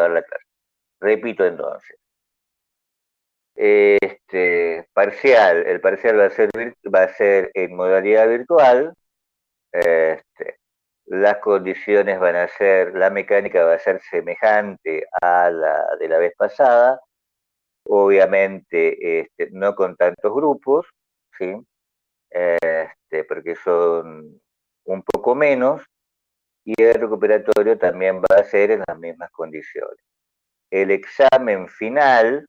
dar la clase. Repito entonces. Parcial, el parcial va a ser en modalidad virtual. Las condiciones van a ser, la mecánica va a ser semejante a la de la vez pasada, obviamente no con tantos grupos, ¿sí? Porque son un poco menos, y el recuperatorio también va a ser en las mismas condiciones. El examen final,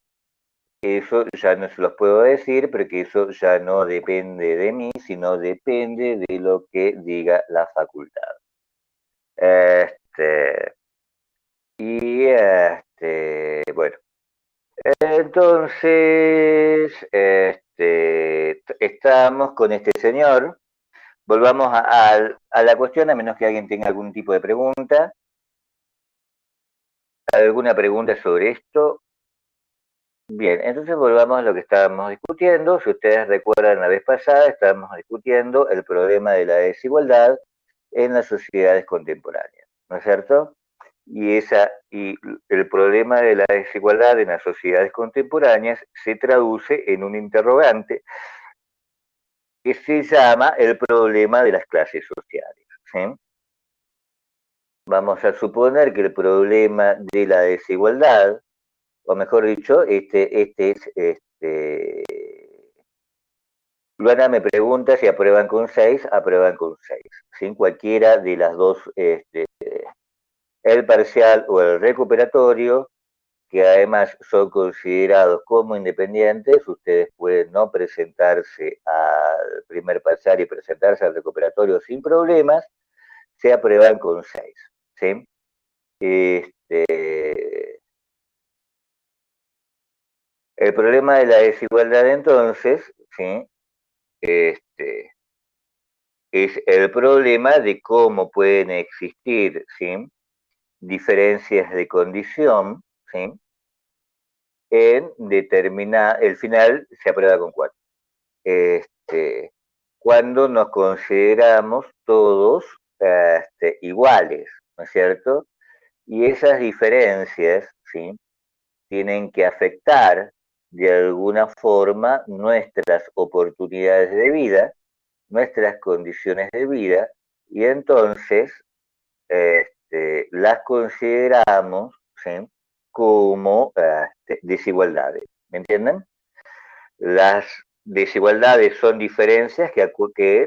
eso ya no se los puedo decir, porque eso ya no depende de mí, sino depende de lo que diga la facultad. Bueno, entonces, estamos con este señor. Volvamos a la cuestión, a menos que alguien tenga algún tipo de pregunta. ¿Alguna pregunta sobre esto? Bien, entonces volvamos a lo que estábamos discutiendo. Si ustedes recuerdan la vez pasada, estábamos discutiendo el problema de la desigualdad en las sociedades contemporáneas, ¿no es cierto? Y el problema de la desigualdad en las sociedades contemporáneas se traduce en un interrogante que se llama el problema de las clases sociales, ¿sí? Vamos a suponer que el problema de la desigualdad, o mejor dicho, Luana me pregunta si aprueban con 6, aprueban con 6, sin cualquiera de las dos, el parcial o el recuperatorio, que además son considerados como independientes. Ustedes pueden no presentarse al primer parcial y presentarse al recuperatorio sin problemas, se aprueban con 6, ¿sí? El problema de la desigualdad entonces, ¿sí? Es el problema de cómo pueden existir, ¿sí? Diferencias de condición, ¿sí? En determinar, el final se aprueba con 4. Cuando nos consideramos todos iguales, ¿no es cierto? Y esas diferencias, ¿sí? Tienen que afectar de alguna forma nuestras oportunidades de vida, nuestras condiciones de vida, y entonces las consideramos, ¿sí? Como desigualdades. ¿Me entienden? Las desigualdades son diferencias que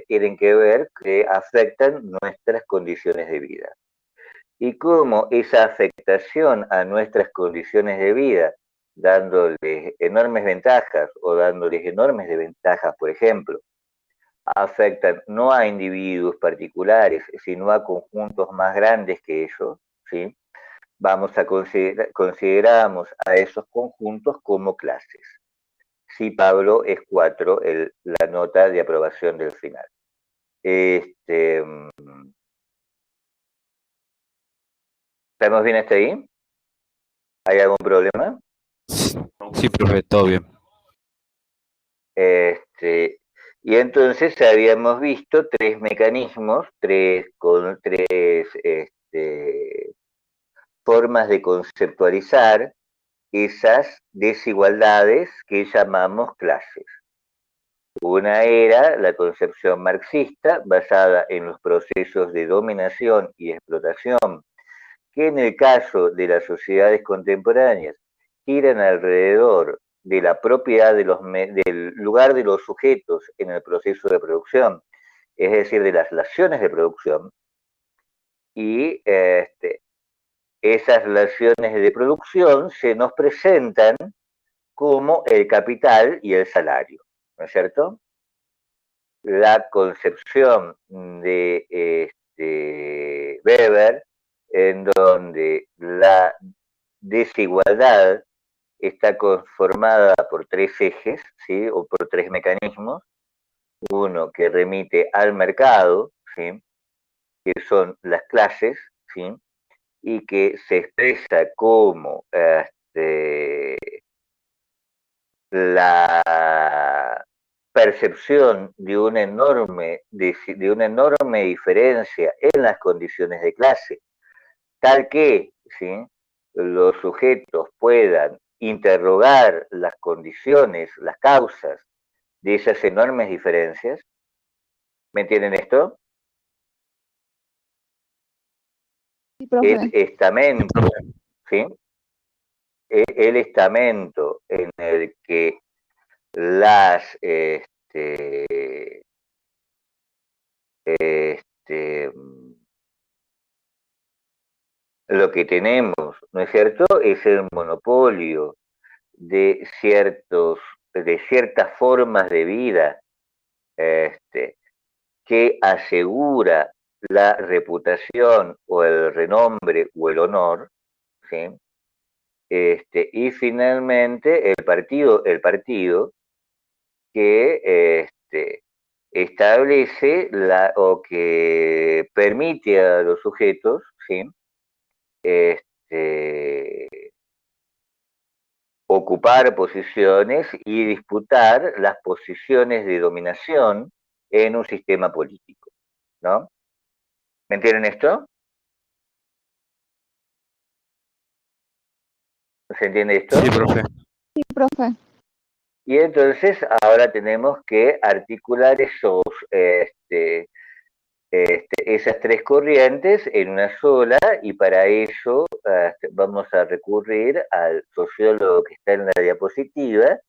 tienen que ver, que afectan nuestras condiciones de vida. Y cómo esa afectación a nuestras condiciones de vida, dándoles enormes ventajas o dándoles enormes desventajas, por ejemplo, afectan no a individuos particulares, sino a conjuntos más grandes que ellos, ¿sí? Consideramos a esos conjuntos como clases. Sí, Pablo, es 4 la nota de aprobación del final. ¿Estamos bien hasta ahí? ¿Hay algún problema? Sí, profe, todo bien. Y entonces habíamos visto 3 mecanismos, con 3 formas de conceptualizar esas desigualdades que llamamos clases. Una era la concepción marxista, basada en los procesos de dominación y explotación, que en el caso de las sociedades contemporáneas giran alrededor de la propiedad del lugar de los sujetos en el proceso de producción, es decir, de las relaciones de producción, y esas relaciones de producción se nos presentan como el capital y el salario, ¿no es cierto? La concepción de Weber, en donde la desigualdad está conformada por 3 ejes, ¿sí? O por 3 mecanismos. Uno que remite al mercado, ¿sí? Que son las clases, ¿sí? Y que se expresa como la percepción de una enorme diferencia en las condiciones de clase, tal que, ¿sí? los sujetos puedan interrogar las condiciones, las causas de esas enormes diferencias. ¿Me entienden esto? Sí, profe. El estamento, ¿sí? El estamento en el que las lo que tenemos, ¿no es cierto?, es el monopolio de ciertas formas de vida que asegura la reputación o el renombre o el honor, ¿sí? Y finalmente el partido que establece o que permite a los sujetos, ¿sí? Ocupar posiciones y disputar las posiciones de dominación en un sistema político, ¿no? ¿Me entienden esto? ¿Se entiende esto? Sí, profe. Sí, profe. Y entonces ahora tenemos que articular esas tres corrientes en una sola, y para eso vamos a recurrir al sociólogo que está en la diapositiva,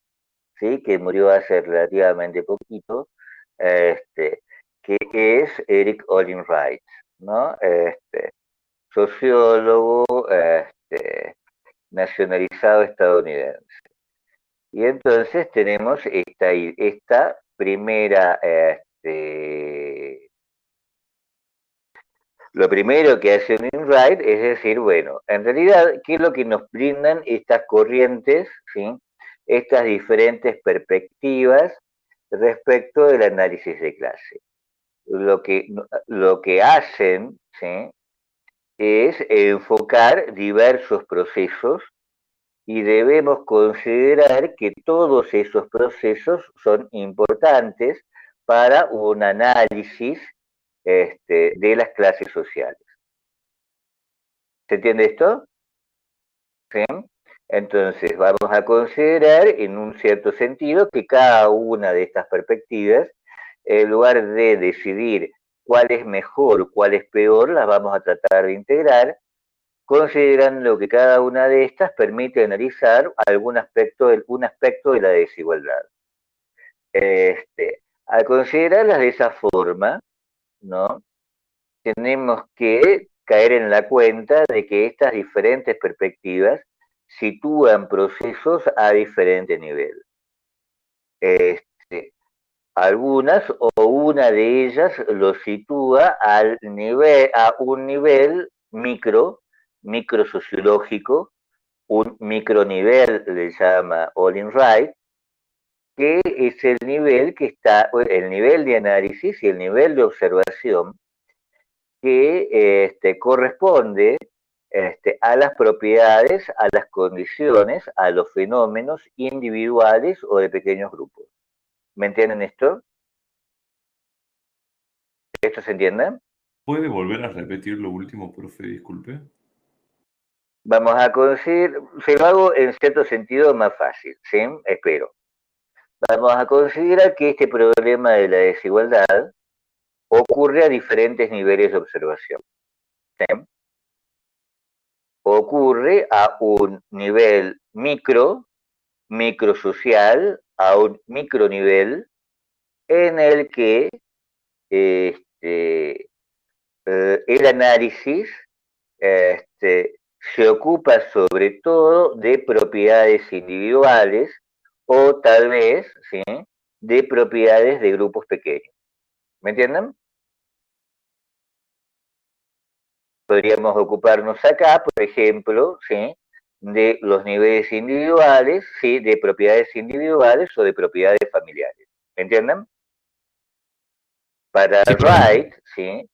¿sí?, que murió hace relativamente poquito, que es Eric Olin Wright, ¿no? Sociólogo nacionalizado estadounidense. Y entonces tenemos esta primera, lo primero que hace Wright es decir, bueno, en realidad, ¿qué es lo que nos brindan estas corrientes, ¿sí?, estas diferentes perspectivas respecto del análisis de clase? Lo que hacen, ¿sí?, es enfocar diversos procesos, y debemos considerar que todos esos procesos son importantes para un análisis de las clases sociales. ¿Se entiende esto? ¿Sí? Entonces, vamos a considerar en un cierto sentido que cada una de estas perspectivas, en lugar de decidir cuál es mejor, cuál es peor, las vamos a tratar de integrar, considerando que cada una de estas permite analizar un aspecto de la desigualdad. Al considerarlas de esa forma, ¿no?, tenemos que caer en la cuenta de que estas diferentes perspectivas sitúan procesos a diferente nivel. Algunas o una de ellas lo sitúa a un nivel microsociológico, un micronivel le llama Olin Wright, que es el nivel el nivel de análisis y el nivel de observación que corresponde a las propiedades, a las condiciones, a los fenómenos individuales o de pequeños grupos. ¿Me entienden esto? ¿Esto se entiende? ¿Puede volver a repetir lo último, profe? Disculpe. Vamos a considerar, se lo hago en cierto sentido más fácil, ¿sí? Espero. Vamos a considerar que este problema de la desigualdad ocurre a diferentes niveles de observación, ¿sí? Ocurre a un nivel microsocial, a un micronivel, en el que el análisis se ocupa sobre todo de propiedades individuales o tal vez, ¿sí?, de propiedades de grupos pequeños. ¿Me entienden? Podríamos ocuparnos acá, por ejemplo, ¿sí?, de los niveles individuales, ¿sí?, de propiedades individuales o de propiedades familiares. ¿Me entienden? Para Sí, profe. Wright, ¿sí?,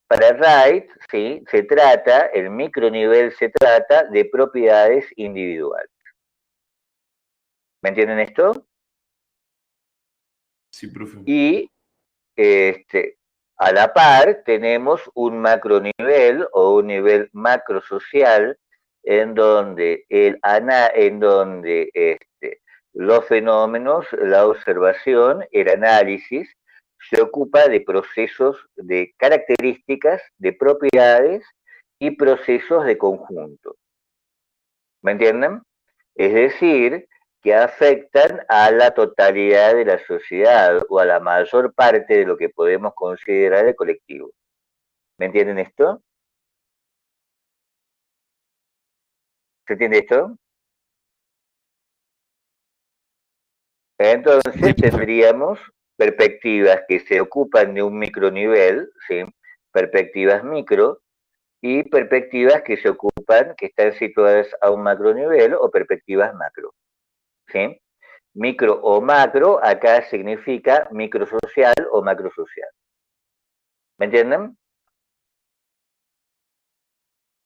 para Wright, ¿sí?, el micronivel se trata de propiedades individuales. ¿Me entienden esto? Sí, profe. Y a la par tenemos un macronivel o un nivel macrosocial en donde, los fenómenos, la observación, el análisis, se ocupa de procesos, de características, de propiedades y procesos de conjunto. ¿Me entienden? Es decir, que afectan a la totalidad de la sociedad o a la mayor parte de lo que podemos considerar el colectivo. ¿Me entienden esto? ¿Se entiende esto? Entonces Sí, profe. tendríamos perspectivas que se ocupan de un micronivel, ¿sí? Perspectivas micro, y perspectivas que se ocupan, que están situadas a un macronivel, o perspectivas macro, ¿sí? Micro o macro acá significa microsocial o macrosocial. ¿Me entienden?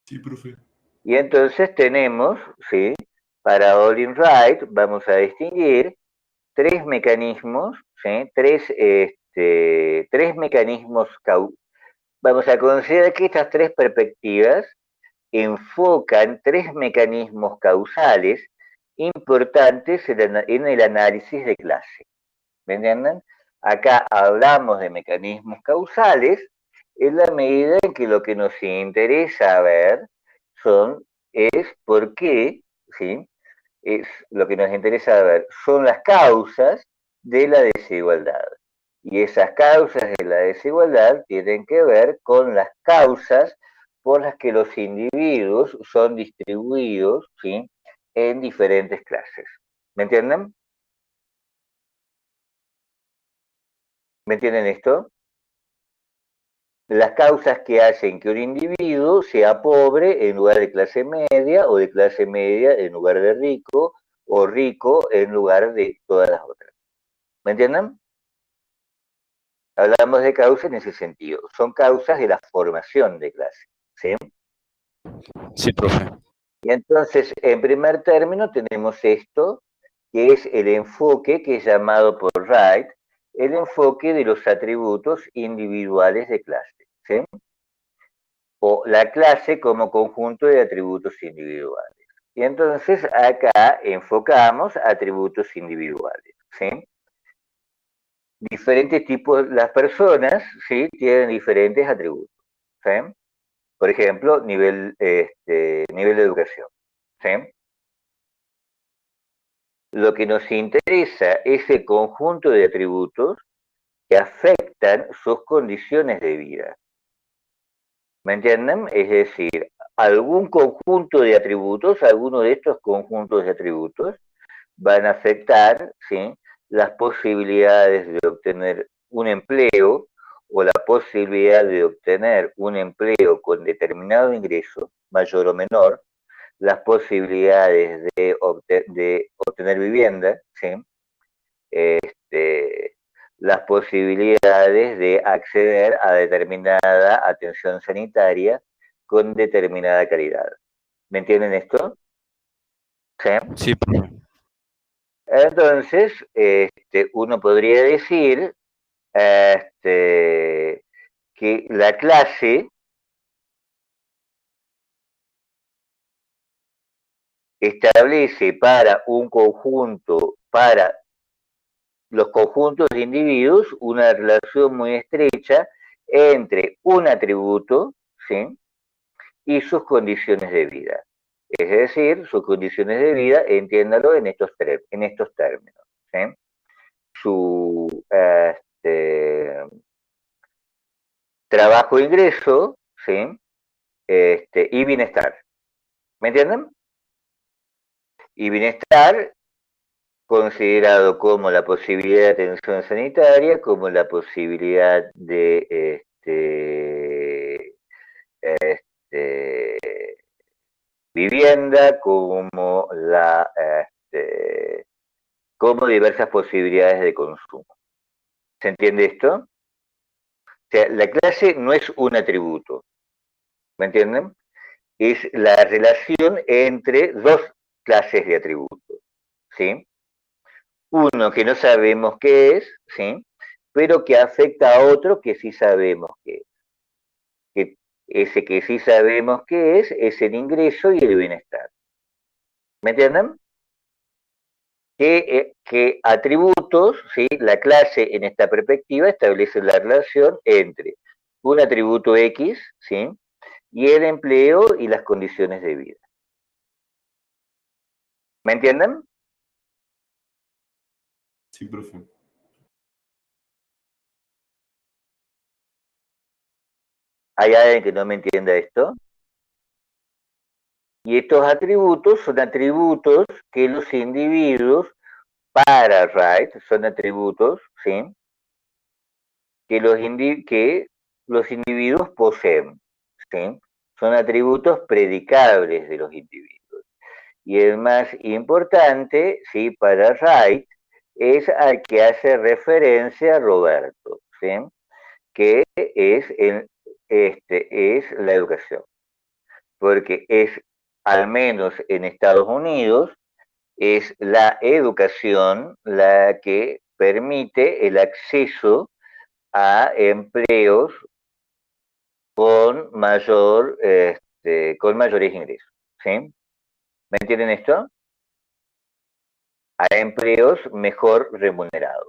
Sí, profe. Y entonces tenemos, ¿sí? Para Olin Wright vamos a distinguir tres mecanismos, ¿sí? Tres mecanismos. Vamos a considerar que estas tres perspectivas enfocan tres mecanismos causales importantes en el análisis de clase. ¿Me entienden? Acá hablamos de mecanismos causales en la medida en que lo que nos interesa ver es por qué, ¿sí? Es lo que nos interesa ver son las causas de la desigualdad. Y esas causas de la desigualdad tienen que ver con las causas por las que los individuos son distribuidos, ¿sí? En diferentes clases. ¿Me entienden? ¿Me entienden esto? Las causas que hacen que un individuo sea pobre en lugar de clase media, o de clase media en lugar de rico, o rico en lugar de todas las otras. ¿Me entienden? Hablamos de causas en ese sentido. Son causas de la formación de clase, ¿sí? Sí, profe. Y entonces, en primer término, tenemos esto, que es el enfoque que es llamado por Wright el enfoque de los atributos individuales de clase, ¿sí? O la clase como conjunto de atributos individuales. Y entonces acá enfocamos atributos individuales, ¿sí? Diferentes tipos, las personas, ¿sí? Tienen diferentes atributos, ¿sí? Por ejemplo, nivel de educación, ¿sí? Lo que nos interesa es el conjunto de atributos que afectan sus condiciones de vida. ¿Me entienden? Es decir, algún conjunto de atributos, alguno de estos conjuntos de atributos van a afectar, ¿sí? Las posibilidades de obtener un empleo, o la posibilidad de obtener un empleo con determinado ingreso, mayor o menor, las posibilidades de obtener vivienda, ¿sí? Las posibilidades de acceder a determinada atención sanitaria con determinada calidad. ¿Me entienden esto? ¿Sí? Sí, profe. Entonces, uno podría decir que la clase establece para un conjunto, para los conjuntos de individuos, una relación muy estrecha entre un atributo, ¿sí? Y sus condiciones de vida. Es decir, sus condiciones de vida, entiéndalo en estos términos, ¿sí? Su trabajo-ingreso, ¿sí? Y bienestar. ¿Me entienden? Y bienestar considerado como la posibilidad de atención sanitaria, como la posibilidad de vivienda, como diversas posibilidades de consumo. ¿Se entiende esto? O sea, la clase no es un atributo, ¿me entienden? Es la relación entre dos clases de atributos, ¿sí? Uno que no sabemos qué es, ¿sí? Pero que afecta a otro que sí sabemos qué es. Que Ese que sí sabemos qué es el ingreso y el bienestar. ¿Me entienden? Que atributos, ¿sí? La clase en esta perspectiva establece la relación entre un atributo X, ¿sí? Y el empleo y las condiciones de vida. ¿Me entienden? Sí, profe. ¿Hay alguien que no me entienda esto? Y estos atributos son atributos que los individuos, para Wright, son atributos, ¿sí? Que los individuos poseen, ¿sí? Son atributos predicables de los individuos. Y el más importante, ¿sí? Para Wright, es al que hace referencia Roberto, ¿sí? Que es la educación. Porque es, al menos en Estados Unidos, es la educación la que permite el acceso a empleos con con mayores ingresos. ¿Sí? ¿Me entienden esto? A empleos mejor remunerados.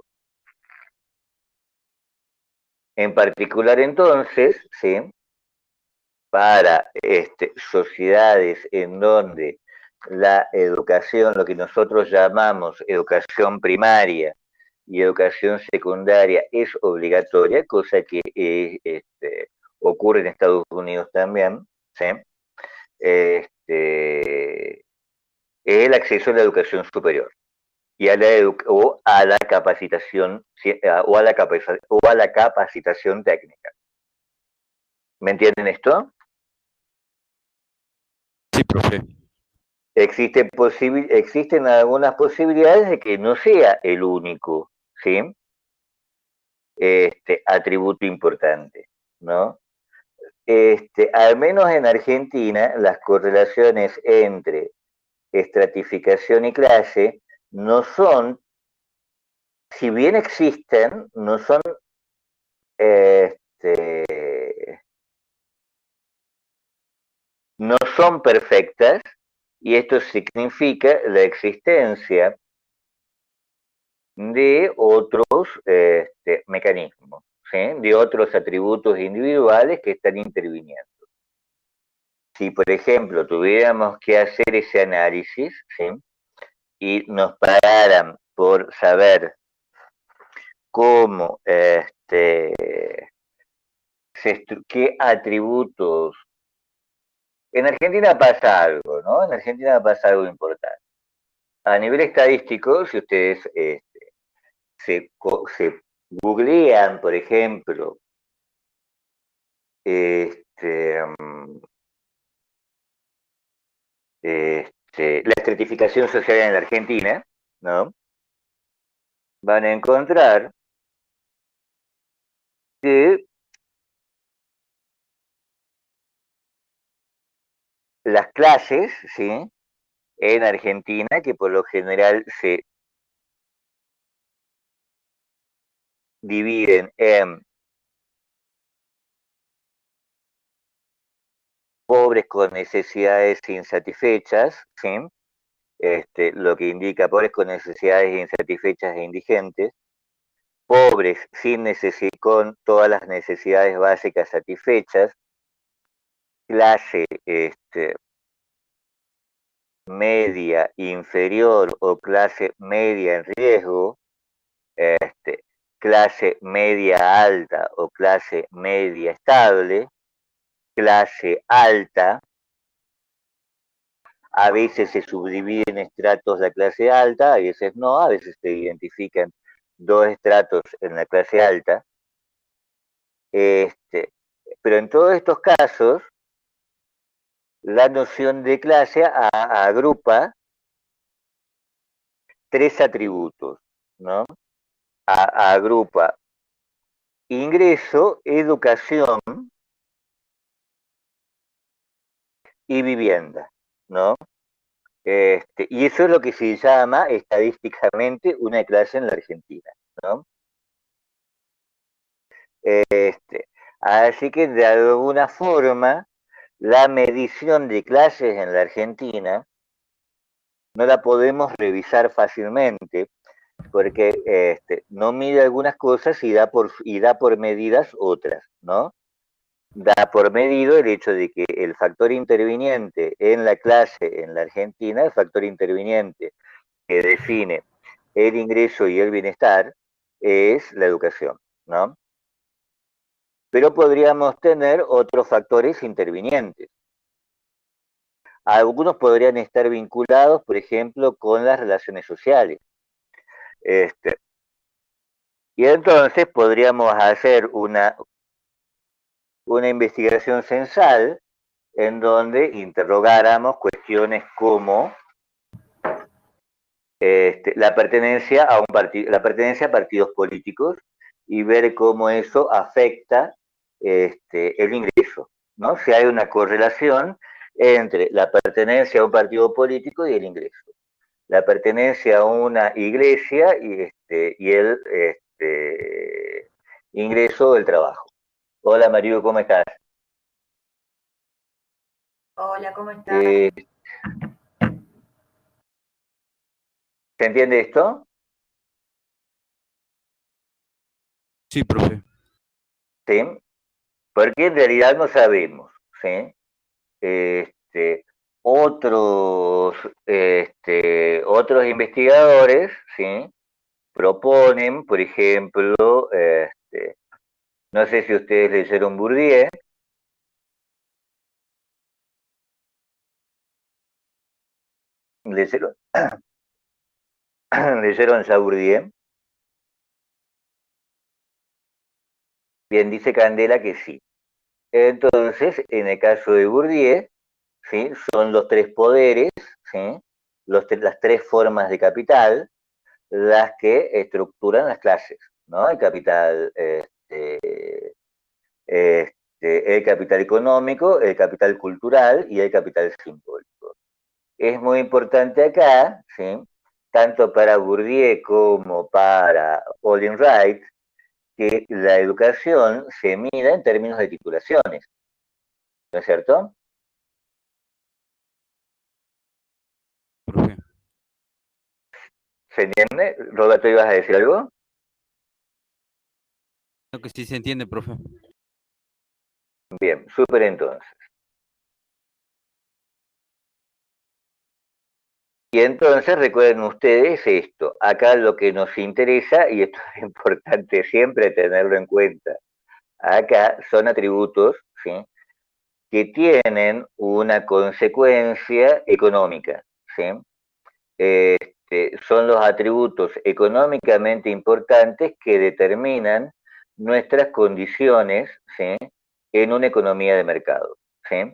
En particular, entonces, ¿sí? Para sociedades en donde la educación, lo que nosotros llamamos educación primaria y educación secundaria, es obligatoria, cosa que ocurre en Estados Unidos también, ¿sí? Es el acceso a la educación superior y a o a la capacitación o a la capacitación técnica. ¿Me entienden esto? Sí, profe. Existen algunas posibilidades de que no sea el único, ¿sí? Atributo importante, ¿no? Al menos en Argentina, las correlaciones entre estratificación y clase no son, si bien existen, no son, no son perfectas, y esto significa la existencia de otros mecanismos, ¿sí? De otros atributos individuales que están interviniendo. Si, por ejemplo, tuviéramos que hacer ese análisis, ¿sí? Y nos pararan por saber cómo, qué atributos. En Argentina pasa algo, ¿no? En Argentina pasa algo importante. A nivel estadístico, si ustedes se googlean, por ejemplo, la estratificación social en la Argentina, ¿no? Van a encontrar que las clases, ¿sí? En Argentina, que por lo general se dividen en pobres con necesidades insatisfechas, ¿sí? Lo que indica pobres con necesidades insatisfechas e indigentes, pobres con todas las necesidades básicas satisfechas, clase media inferior o clase media en riesgo, clase media alta o clase media estable, clase alta. A veces se subdividen estratos de la clase alta, a veces no, a veces se identifican dos estratos en la clase alta. Pero en todos estos casos, la noción de clase agrupa tres atributos, ¿no? Agrupa ingreso, educación y vivienda, ¿no? Y eso es lo que se llama estadísticamente una clase en la Argentina, ¿no? Así que de alguna forma, la medición de clases en la Argentina no la podemos revisar fácilmente porque no mide algunas cosas y da por medidas otras, ¿no? Da por medido el hecho de que el factor interviniente en la clase en la Argentina, el factor interviniente que define el ingreso y el bienestar, es la educación, ¿no? Pero podríamos tener otros factores intervinientes. Algunos podrían estar vinculados, por ejemplo, con las relaciones sociales. Y entonces podríamos hacer una investigación censal en donde interrogáramos cuestiones como la pertenencia a la pertenencia a partidos políticos y ver cómo eso afecta el ingreso, ¿no? Si hay una correlación entre la pertenencia a un partido político y el ingreso, la pertenencia a una iglesia y el ingreso del trabajo. Hola Mario, ¿cómo estás? Hola, ¿cómo estás? ¿Se entiende esto? Sí, profe. Sí, porque en realidad no sabemos, ¿sí? Otros, otros investigadores, ¿sí? Proponen, por ejemplo, no sé si ustedes leyeron Bourdieu. ¿Leyeron, ¿leyeron ya Bourdieu? Bien, dice Candela que sí. Entonces, en el caso de Bourdieu, ¿sí? Son los tres poderes, ¿sí? Las tres formas de capital, las que estructuran las clases, ¿no? El capital económico, el capital cultural y el capital simbólico. Es muy importante acá, ¿sí? Tanto para Bourdieu como para Olin Wright, que la educación se mida en términos de titulaciones, ¿no es cierto? Profe. ¿Se entiende? Roberto, ¿ibas a decir algo? Creo que sí se entiende, profe. Bien, súper entonces. Y entonces recuerden ustedes esto, acá lo que nos interesa, y esto es importante siempre tenerlo en cuenta, acá son atributos, ¿sí? Que tienen una consecuencia económica, ¿sí? Son los atributos económicamente importantes que determinan nuestras condiciones, ¿sí? En una economía de mercado, ¿sí?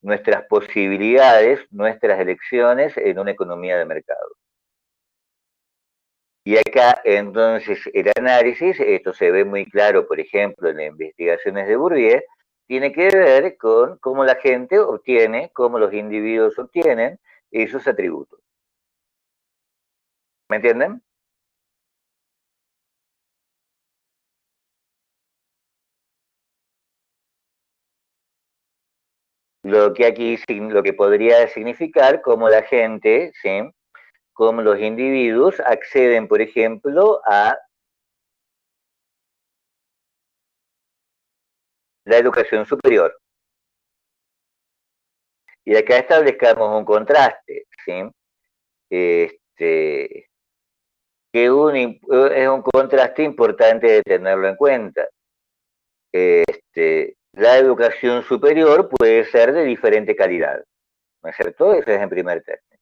Nuestras posibilidades, nuestras elecciones en una economía de mercado. Y acá, entonces, el análisis, esto se ve muy claro, por ejemplo, en las investigaciones de Bourdieu, tiene que ver con cómo la gente obtiene, cómo los individuos obtienen esos atributos. ¿Me entienden? Lo que aquí, lo que podría significar cómo la gente, ¿sí? Cómo los individuos acceden, por ejemplo, a la educación superior. Y acá establezcamos un contraste, ¿sí? Que es un contraste importante de tenerlo en cuenta. La educación superior puede ser de diferente calidad, ¿no es cierto? Eso es en primer término.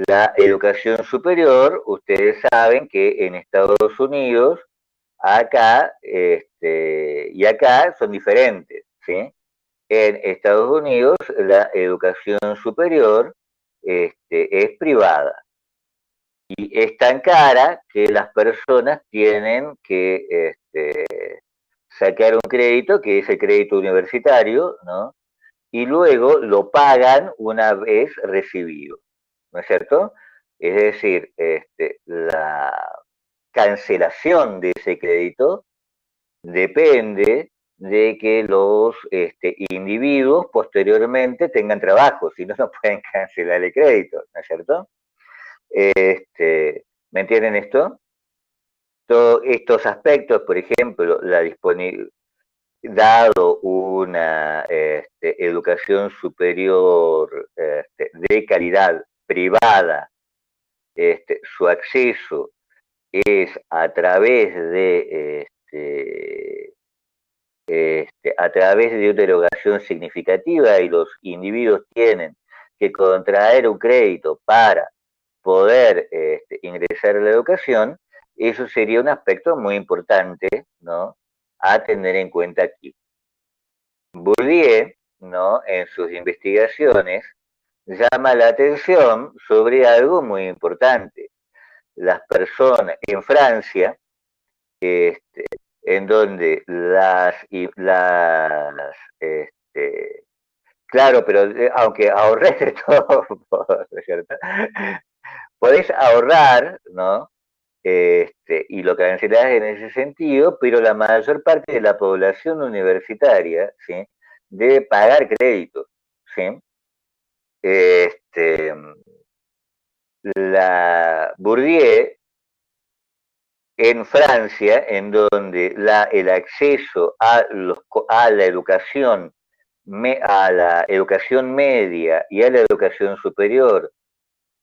La educación superior, ustedes saben que en Estados Unidos, acá y acá son diferentes, ¿sí? En Estados Unidos la educación superior es privada y es tan cara que las personas tienen que sacar un crédito, que es el crédito universitario, ¿no? Y luego lo pagan una vez recibido, ¿no es cierto? Es decir, la cancelación de ese crédito depende de que los individuos posteriormente tengan trabajo, si no, no pueden cancelar el crédito, ¿no es cierto? ¿Me entienden esto? Todos estos aspectos, por ejemplo, la disponibilidad, dado una educación superior de calidad privada, su acceso es a través de a través de una erogación significativa y los individuos tienen que contraer un crédito para poder ingresar a la educación, eso sería un aspecto muy importante, ¿no?, a tener en cuenta aquí. Bourdieu, ¿no?, en sus investigaciones, llama la atención sobre algo muy importante. Las personas en Francia, en donde claro, pero aunque ahorres de todo, ¿cierto? Podés ahorrar, ¿no? Y lo cancelás en ese sentido, pero la mayor parte de la población universitaria, ¿sí?, debe pagar créditos, ¿sí? La Bourdieu en Francia, en donde el acceso a la educación media y a la educación superior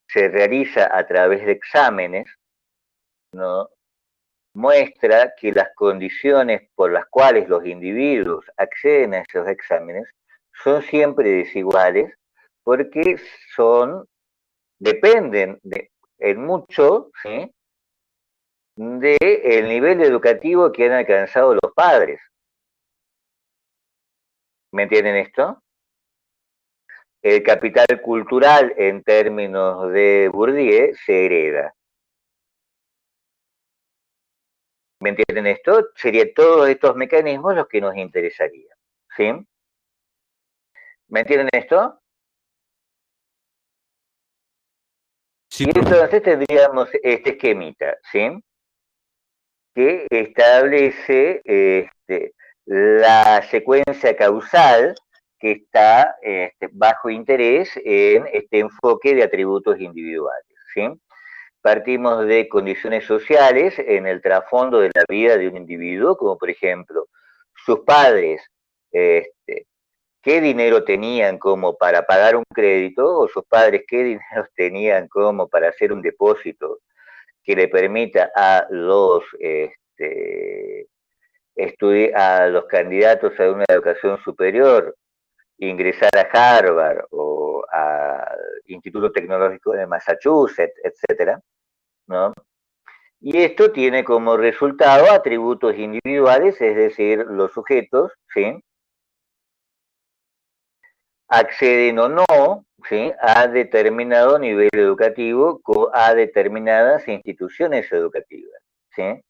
se realiza a través de exámenes, ¿no?, muestra que las condiciones por las cuales los individuos acceden a esos exámenes son siempre desiguales porque dependen en mucho, ¿sí?, del nivel educativo que han alcanzado los padres. ¿Me entienden esto? El capital cultural, en términos de Bourdieu, se hereda. ¿Me entienden esto? Serían todos estos mecanismos los que nos interesarían, ¿sí? ¿Me entienden esto? Sí, Y profe. entonces tendríamos este esquemita, ¿sí?, que establece la secuencia causal que está bajo interés en este enfoque de atributos individuales, ¿sí? Partimos de condiciones sociales en el trasfondo de la vida de un individuo, como por ejemplo, sus padres, qué dinero tenían como para pagar un crédito, o sus padres qué dinero tenían como para hacer un depósito que le permita a a los candidatos a una educación superior ingresar a Harvard o al Instituto Tecnológico de Massachusetts, etcétera, ¿no? Y esto tiene como resultado atributos individuales, es decir, los sujetos, ¿sí?, acceden o no, ¿sí?, a determinado nivel educativo, a determinadas instituciones educativas, ¿sí?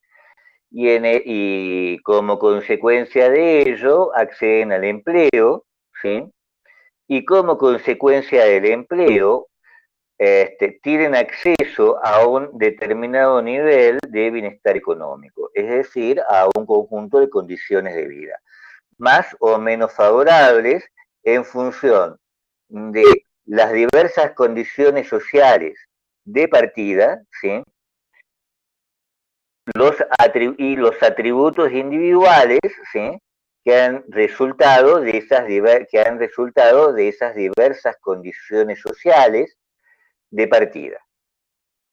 Y como consecuencia de ello acceden al empleo, ¿sí? Y como consecuencia del empleo tienen acceso a un determinado nivel de bienestar económico, es decir, a un conjunto de condiciones de vida, más o menos favorables en función de las diversas condiciones sociales de partida, ¿sí?, y los atributos individuales, ¿sí?, que han resultado de esas diversas condiciones sociales de partida.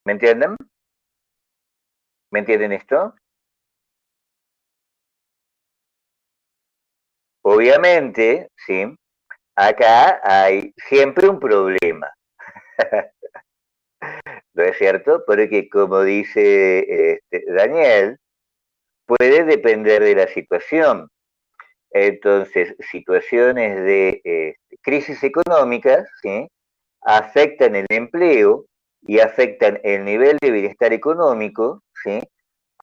¿Me entienden? ¿Me entienden esto? Obviamente, ¿sí?, acá hay siempre un problema, ¿no es cierto? Porque como dice Daniel, puede depender de la situación. Entonces, situaciones de crisis económicas, ¿sí?, afectan el empleo y afectan el nivel de bienestar económico, ¿sí?,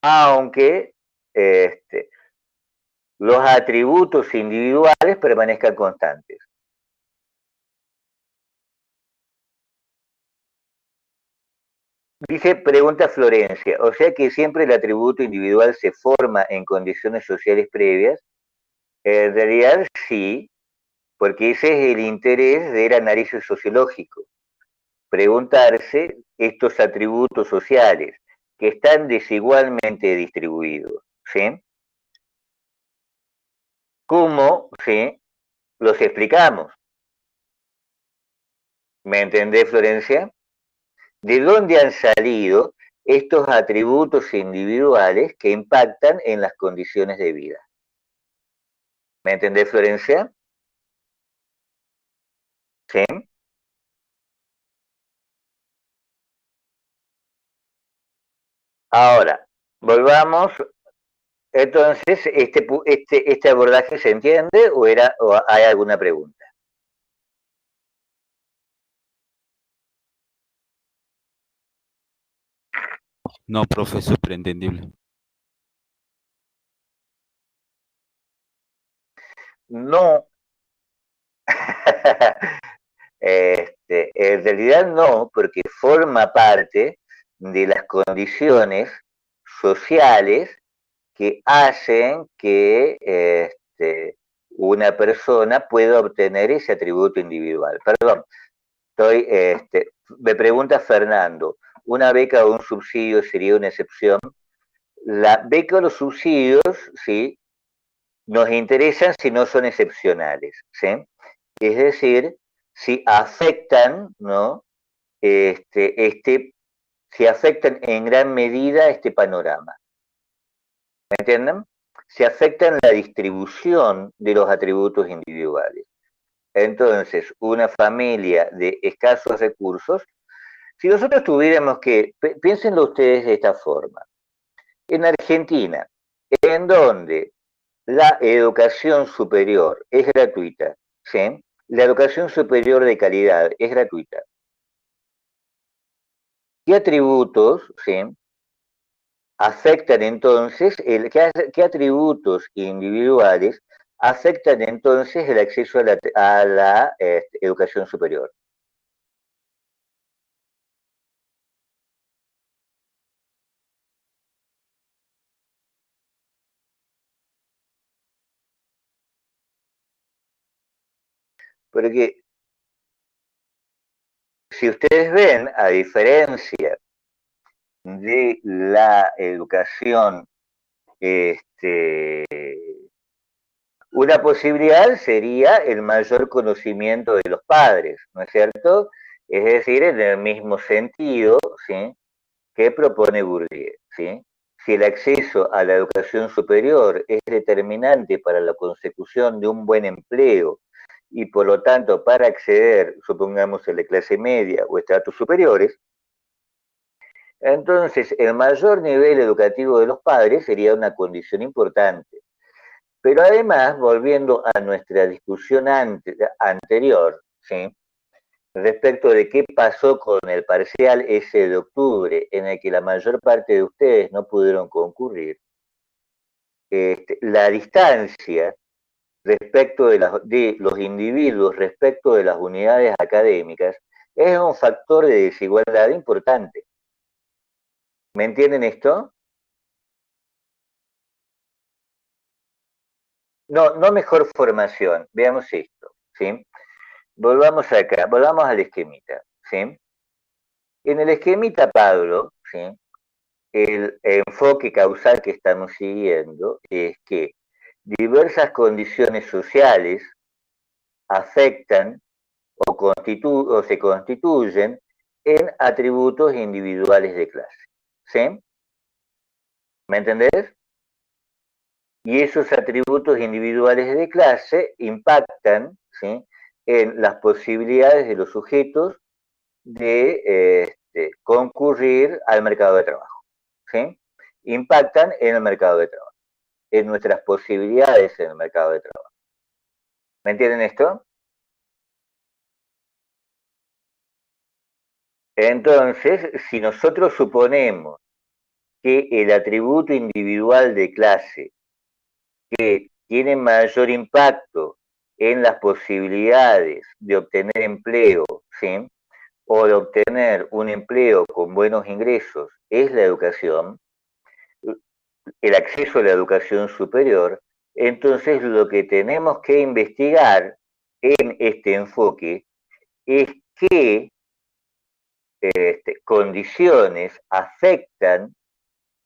aunque los atributos individuales permanezcan constantes. Dice, pregunta Florencia, o sea que siempre el atributo individual se forma en condiciones sociales previas. En realidad sí, porque ese es el interés del análisis sociológico. Preguntarse estos atributos sociales que están desigualmente distribuidos, ¿sí? ¿Cómo, sí, los explicamos? ¿Me entendés, Florencia? ¿De dónde han salido estos atributos individuales que impactan en las condiciones de vida? ¿Me entendés, Florencia? ¿Sí? Ahora, volvamos. Entonces, ¿este abordaje se entiende o hay alguna pregunta? No, profe, súper entendible. No. En realidad no, porque forma parte de las condiciones sociales que hacen que una persona pueda obtener ese atributo individual. Perdón, me pregunta Fernando, ¿una beca o un subsidio sería una excepción? La beca o los subsidios, sí, nos interesan si no son excepcionales, ¿sí? Es decir, si afectan, ¿no? Si afectan en gran medida este panorama. ¿Me entienden? Si afectan la distribución de los atributos individuales. Entonces, una familia de escasos recursos, si nosotros tuviéramos que, piénsenlo ustedes de esta forma, en Argentina, en donde la educación superior es gratuita, ¿sí? La educación superior de calidad es gratuita. ¿Qué atributos, sí, afectan entonces, qué atributos individuales afectan entonces el acceso a la educación superior? Porque si ustedes ven, a diferencia de la educación, una posibilidad sería el mayor conocimiento de los padres, ¿no es cierto? Es decir, en el mismo sentido, ¿sí?, que propone Bourdieu, ¿sí? Si el acceso a la educación superior es determinante para la consecución de un buen empleo y por lo tanto para acceder, supongamos, a la clase media o estratos superiores, entonces el mayor nivel educativo de los padres sería una condición importante. Pero además, volviendo a nuestra discusión anterior, ¿sí?, respecto de qué pasó con el parcial ese de octubre, en el que la mayor parte de ustedes no pudieron concurrir, la distancia respecto de los individuos respecto de las unidades académicas es un factor de desigualdad importante. ¿Me entienden esto? No, no mejor formación. Veamos esto, ¿sí? Volvamos acá, volvamos al esquemita, ¿sí? En el esquemita, Pablo, ¿sí?, el enfoque causal que estamos siguiendo es que diversas condiciones sociales afectan o se constituyen en atributos individuales de clase. ¿Sí? ¿Me entendés? Y esos atributos individuales de clase impactan, ¿sí?, en las posibilidades de los sujetos de concurrir al mercado de trabajo. ¿Sí? Impactan en el mercado de trabajo, en nuestras posibilidades en el mercado de trabajo. ¿Me entienden esto? Entonces, si nosotros suponemos que el atributo individual de clase que tiene mayor impacto en las posibilidades de obtener empleo, ¿sí?, o de obtener un empleo con buenos ingresos es la educación, el acceso a la educación superior, Entonces, lo que tenemos que investigar en este enfoque es qué condiciones afectan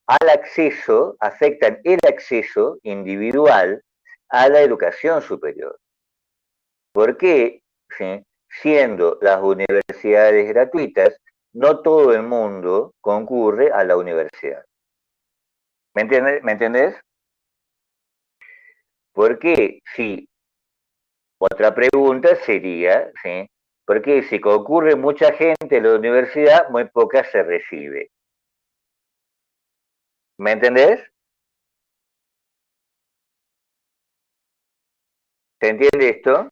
el acceso individual a la educación superior. ¿Por qué? ¿Sí? Siendo las universidades gratuitas, no todo el mundo concurre a la universidad. ¿Me entendés? Porque si, otra pregunta sería, ¿sí? Porque si concurre mucha gente a la universidad, muy poca se recibe. ¿Me entendés? ¿Se entiende esto?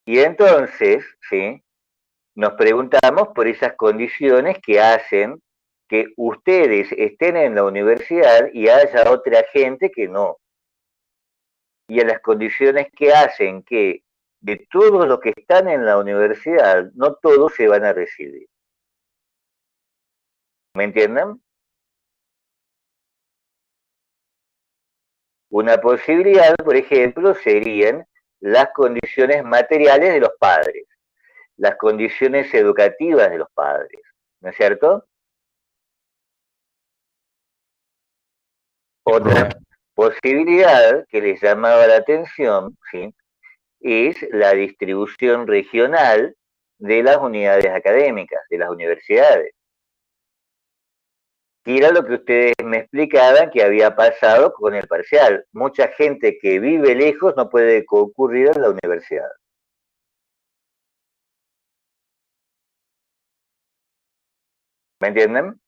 Y entonces, ¿sí? Nos preguntamos por esas condiciones que hacen que ustedes estén en la universidad y haya otra gente que no. Y a las condiciones que hacen que de todos los que están en la universidad, no todos se van a recibir. ¿Me entienden? Una posibilidad, por ejemplo, serían las condiciones materiales de los padres, las condiciones educativas de los padres, ¿no es cierto? Otra posibilidad que les llamaba la atención, ¿sí? Es la distribución regional de las unidades académicas, de las universidades. Y era lo que ustedes me explicaban que había pasado con el parcial. Mucha gente que vive lejos no puede concurrir a la universidad. ¿Me entienden?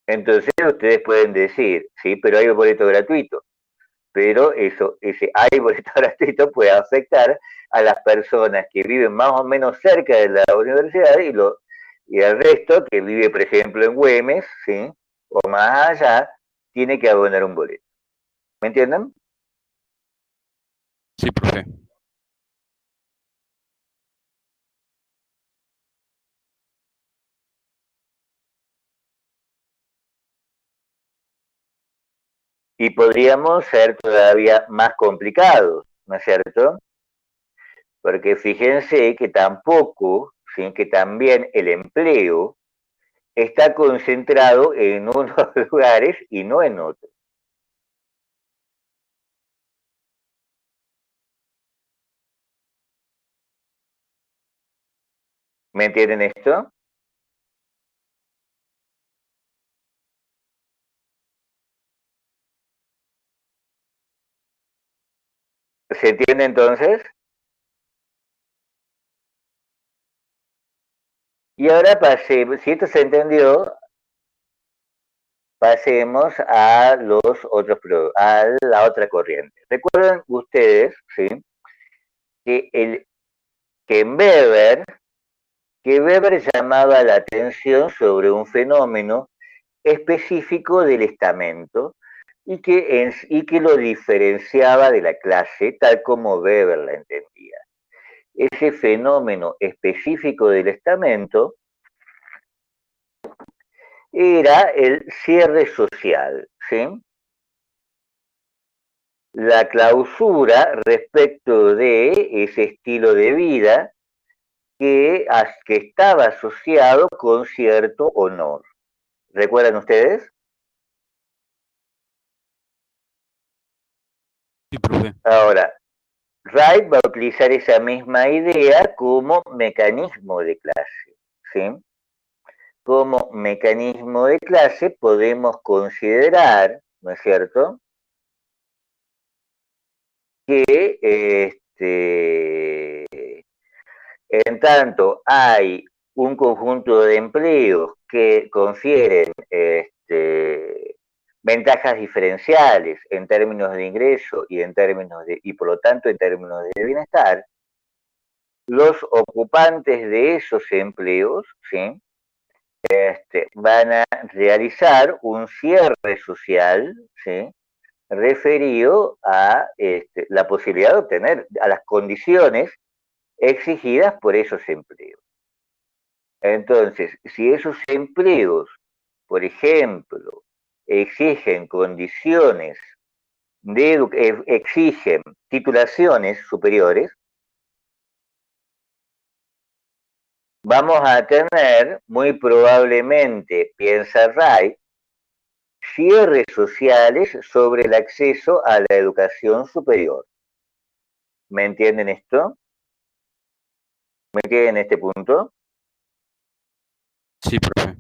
Entonces ustedes pueden decir, sí, pero hay boleto gratuito. Pero ese hay boleto gratuito puede afectar a las personas que viven más o menos cerca de la universidad y el resto que vive, por ejemplo, en Güemes, ¿sí? O más allá, tiene que abonar un boleto. ¿Me entienden? Sí, profe. Y podríamos ser todavía más complicados, ¿no es cierto? Porque fíjense que tampoco, ¿sí? Que también el empleo está concentrado en unos lugares y no en otros. ¿Me entienden esto? ¿Se entiende entonces? Y ahora pasemos, si esto se entendió, pasemos a los otros, a la otra corriente. Recuerden ustedes, ¿sí? Que en Weber, que Weber llamaba la atención sobre un fenómeno específico del estamento y que lo diferenciaba de la clase tal como Weber la entendía. Ese fenómeno específico del estamento era el cierre social, ¿sí? La clausura respecto de ese estilo de vida que estaba asociado con cierto honor. ¿Recuerdan ustedes? Sí, profe. Ahora, Wright va a utilizar esa misma idea como mecanismo de clase, ¿sí? Como mecanismo de clase podemos considerar, ¿no es cierto?, que en tanto hay un conjunto de empleos que confieren ventajas diferenciales en términos de ingreso y por lo tanto en términos de bienestar, los ocupantes de esos empleos, ¿sí? Van a realizar un cierre social, ¿sí? Referido a la posibilidad de obtener, a las condiciones exigidas por esos empleos. Entonces, si esos empleos, por ejemplo, exigen condiciones exigen titulaciones superiores, vamos a tener muy probablemente, piensa Wright, cierres sociales sobre el acceso a la educación superior. ¿Me entienden esto? ¿Me entienden este punto? Sí, profe.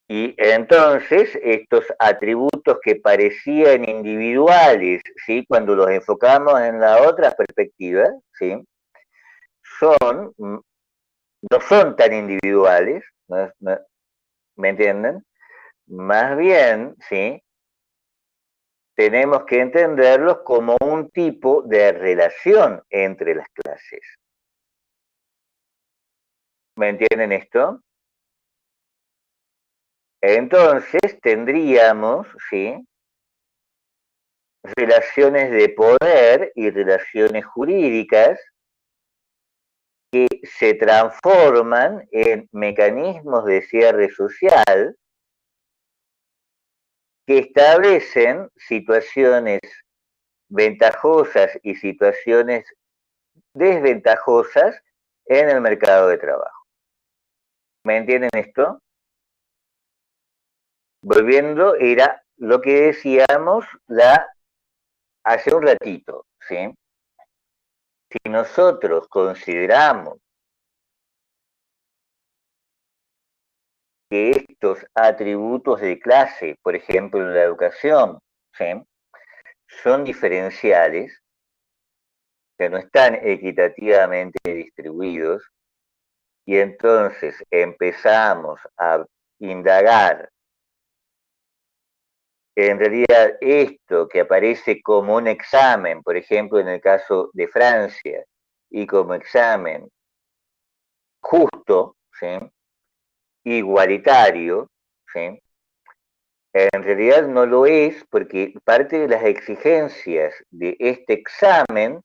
Y entonces estos atributos que parecían individuales, ¿sí? Cuando los enfocamos en la otra perspectiva, ¿sí? No son tan individuales, ¿me entienden? Más bien, ¿sí? Tenemos que entenderlos como un tipo de relación entre las clases. ¿Me entienden esto? Entonces tendríamos, ¿sí? Relaciones de poder y relaciones jurídicas que se transforman en mecanismos de cierre social que establecen situaciones ventajosas y situaciones desventajosas en el mercado de trabajo. ¿Me entienden esto? Volviendo, era lo que decíamos hace un ratito, ¿sí? Si nosotros consideramos que estos atributos de clase, por ejemplo en la educación, ¿sí? Son diferenciales, que no están equitativamente distribuidos, y entonces empezamos a indagar en realidad esto que aparece como un examen, por ejemplo en el caso de Francia, y como examen justo, ¿sí? Igualitario, ¿sí? En realidad no lo es porque parte de las exigencias de este examen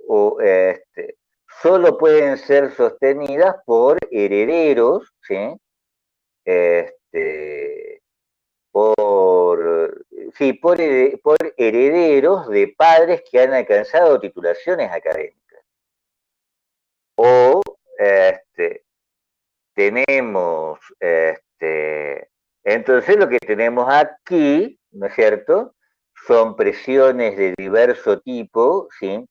o, solo pueden ser sostenidas por herederos, ¿sí? Por herederos de padres que han alcanzado titulaciones académicas. O tenemos, entonces lo que tenemos aquí, ¿no es cierto? Son presiones de diverso tipo, ¿sí?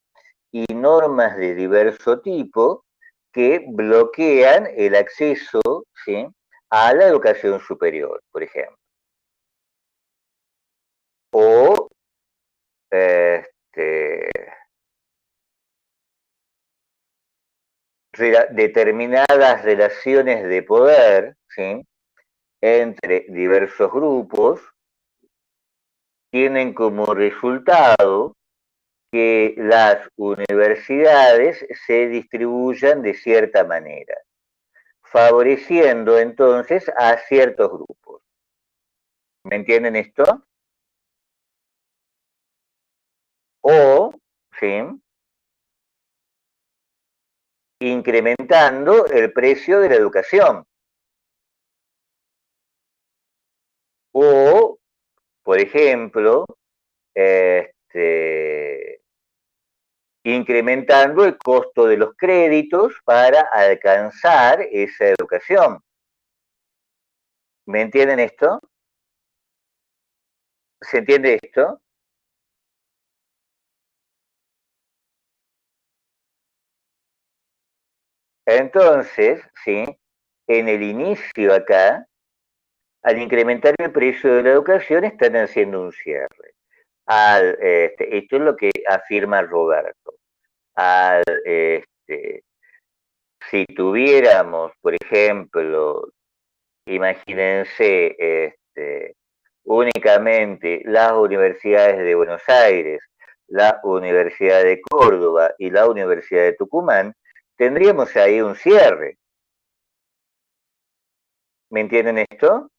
Y normas de diverso tipo que bloquean el acceso, ¿sí? A la educación superior, por ejemplo. O determinadas relaciones de poder, ¿sí? Entre diversos grupos tienen como resultado que las universidades se distribuyan de cierta manera, favoreciendo entonces a ciertos grupos. ¿Me entienden esto? O, ¿sí? Incrementando el precio de la educación. O, por ejemplo, incrementando el costo de los créditos para alcanzar esa educación. ¿Me entienden esto? ¿Se entiende esto? Entonces, ¿sí? En el inicio acá, al incrementar el precio de la educación, están haciendo un cierre. Esto es lo que afirma Roberto. Si tuviéramos, por ejemplo, imagínense, únicamente las universidades de Buenos Aires, la Universidad de Córdoba y la Universidad de Tucumán, tendríamos ahí un cierre. ¿Me entienden esto?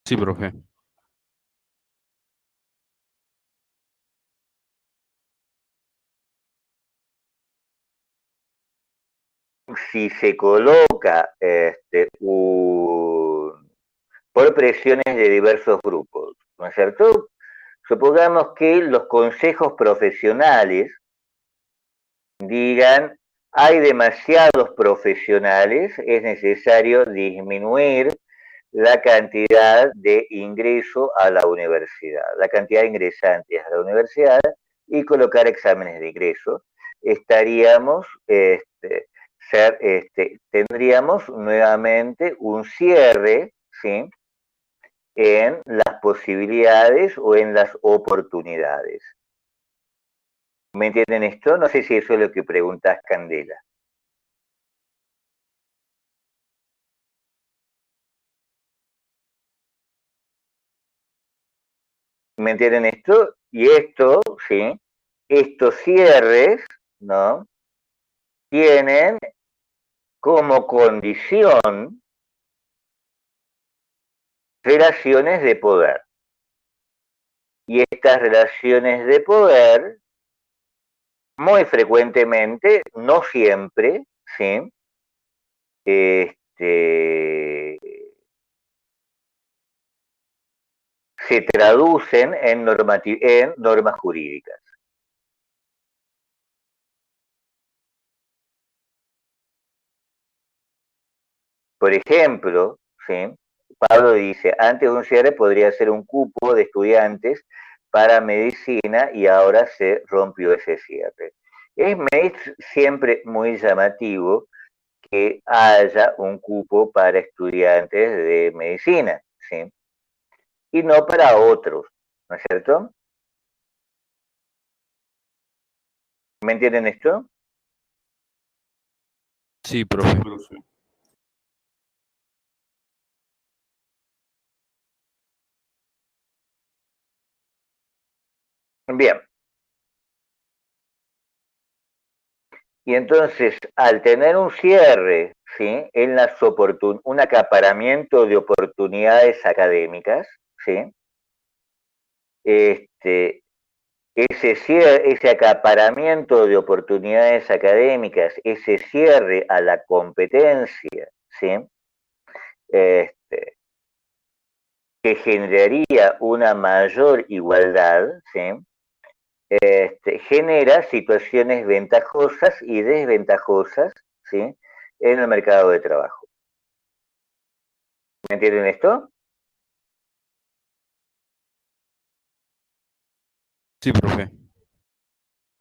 Sí, profe. Sí, si se coloca por presiones de diversos grupos, ¿no es cierto? Supongamos que los consejos profesionales digan, hay demasiados profesionales, es necesario disminuir la cantidad de ingreso a la universidad, la cantidad de ingresantes a la universidad y colocar exámenes de ingreso. Tendríamos nuevamente un cierre, ¿sí?, en las posibilidades o en las oportunidades. ¿Me entienden esto? No sé si eso es lo que preguntas, Candela. ¿Me entienden esto? Y esto, ¿sí? Estos cierres, ¿no?, tienen como condición relaciones de poder. Y estas relaciones de poder, muy frecuentemente, no siempre, ¿sí?, se traducen en normas jurídicas. Por ejemplo, ¿sí?, Pablo dice, antes de un cierre podría ser un cupo de estudiantes para medicina y ahora se rompió ese cierre. Es siempre muy llamativo que haya un cupo para estudiantes de medicina, ¿sí?, y no para otros, ¿no es cierto? ¿Me entienden esto? Sí, profe. Bien. Y entonces, al tener un cierre, ¿sí?, en un acaparamiento de oportunidades académicas, ¿sí?, ese acaparamiento de oportunidades académicas, ese cierre a la competencia, ¿sí?, que generaría una mayor igualdad, ¿sí?, genera situaciones ventajosas y desventajosas, ¿sí?, en el mercado de trabajo. ¿Me entienden esto? Sí, profe.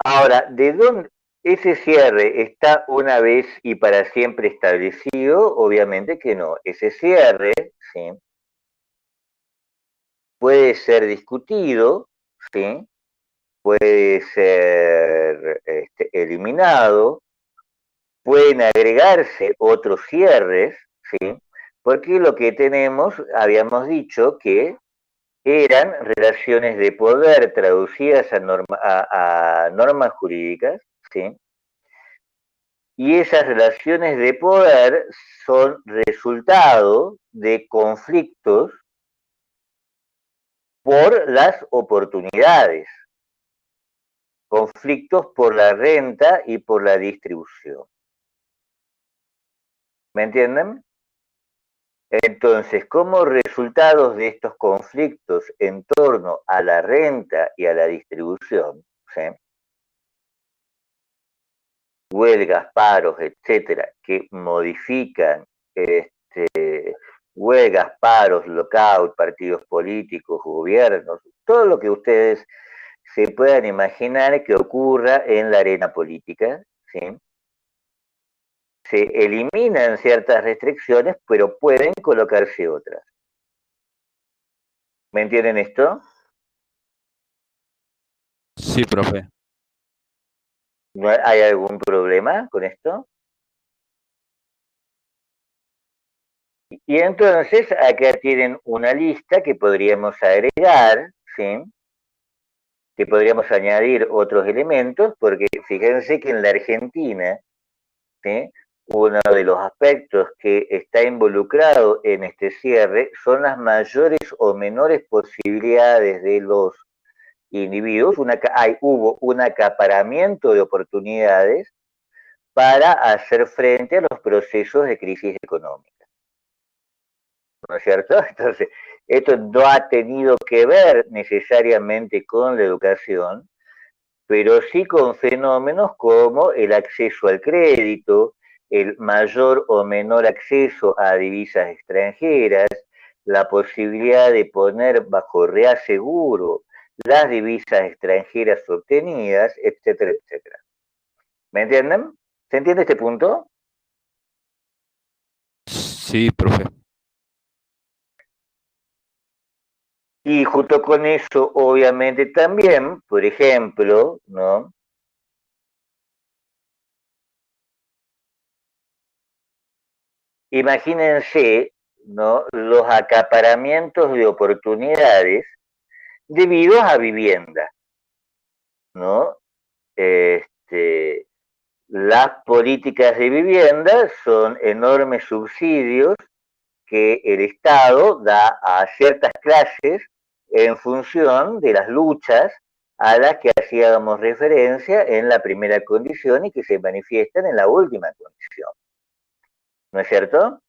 Ahora, ¿de dónde ese cierre está una vez y para siempre establecido? Obviamente que no. Ese cierre, ¿sí?, puede ser discutido, ¿sí?, puede ser eliminado, pueden agregarse otros cierres, ¿sí?, porque lo que habíamos dicho que eran relaciones de poder traducidas a normas jurídicas, ¿sí?, y esas relaciones de poder son resultado de conflictos por las oportunidades, conflictos por la renta y por la distribución. ¿Me entienden? Entonces, como resultados de estos conflictos en torno a la renta y a la distribución, ¿sí?, huelgas, paros, etcétera, que modifican huelgas, paros, lockout, partidos políticos, gobiernos, todo lo que ustedes se puedan imaginar que ocurra en la arena política, ¿sí?, se eliminan ciertas restricciones, pero pueden colocarse otras. ¿Me entienden esto? Sí, profe. ¿No hay algún problema con esto? Y entonces acá tienen una lista que podríamos agregar, ¿sí?, que podríamos añadir otros elementos, porque fíjense que en la Argentina, ¿sí?, uno de los aspectos que está involucrado en este cierre son las mayores o menores posibilidades de los individuos. Hubo un acaparamiento de oportunidades para hacer frente a los procesos de crisis económica. ¿No es cierto? Entonces, esto no ha tenido que ver necesariamente con la educación, pero sí con fenómenos como el acceso al crédito, el mayor o menor acceso a divisas extranjeras, la posibilidad de poner bajo reaseguro las divisas extranjeras obtenidas, etcétera, etcétera. ¿Me entienden? ¿Se entiende este punto? Sí, profe. Y junto con eso, obviamente también, por ejemplo, ¿no? Imagínense, ¿no? Los acaparamientos de oportunidades debido a vivienda, ¿no? Las políticas de vivienda son enormes subsidios que el Estado da a ciertas clases en función de las luchas a las que hacíamos referencia en la primera condición y que se manifiestan en la última condición. ¿No es cierto?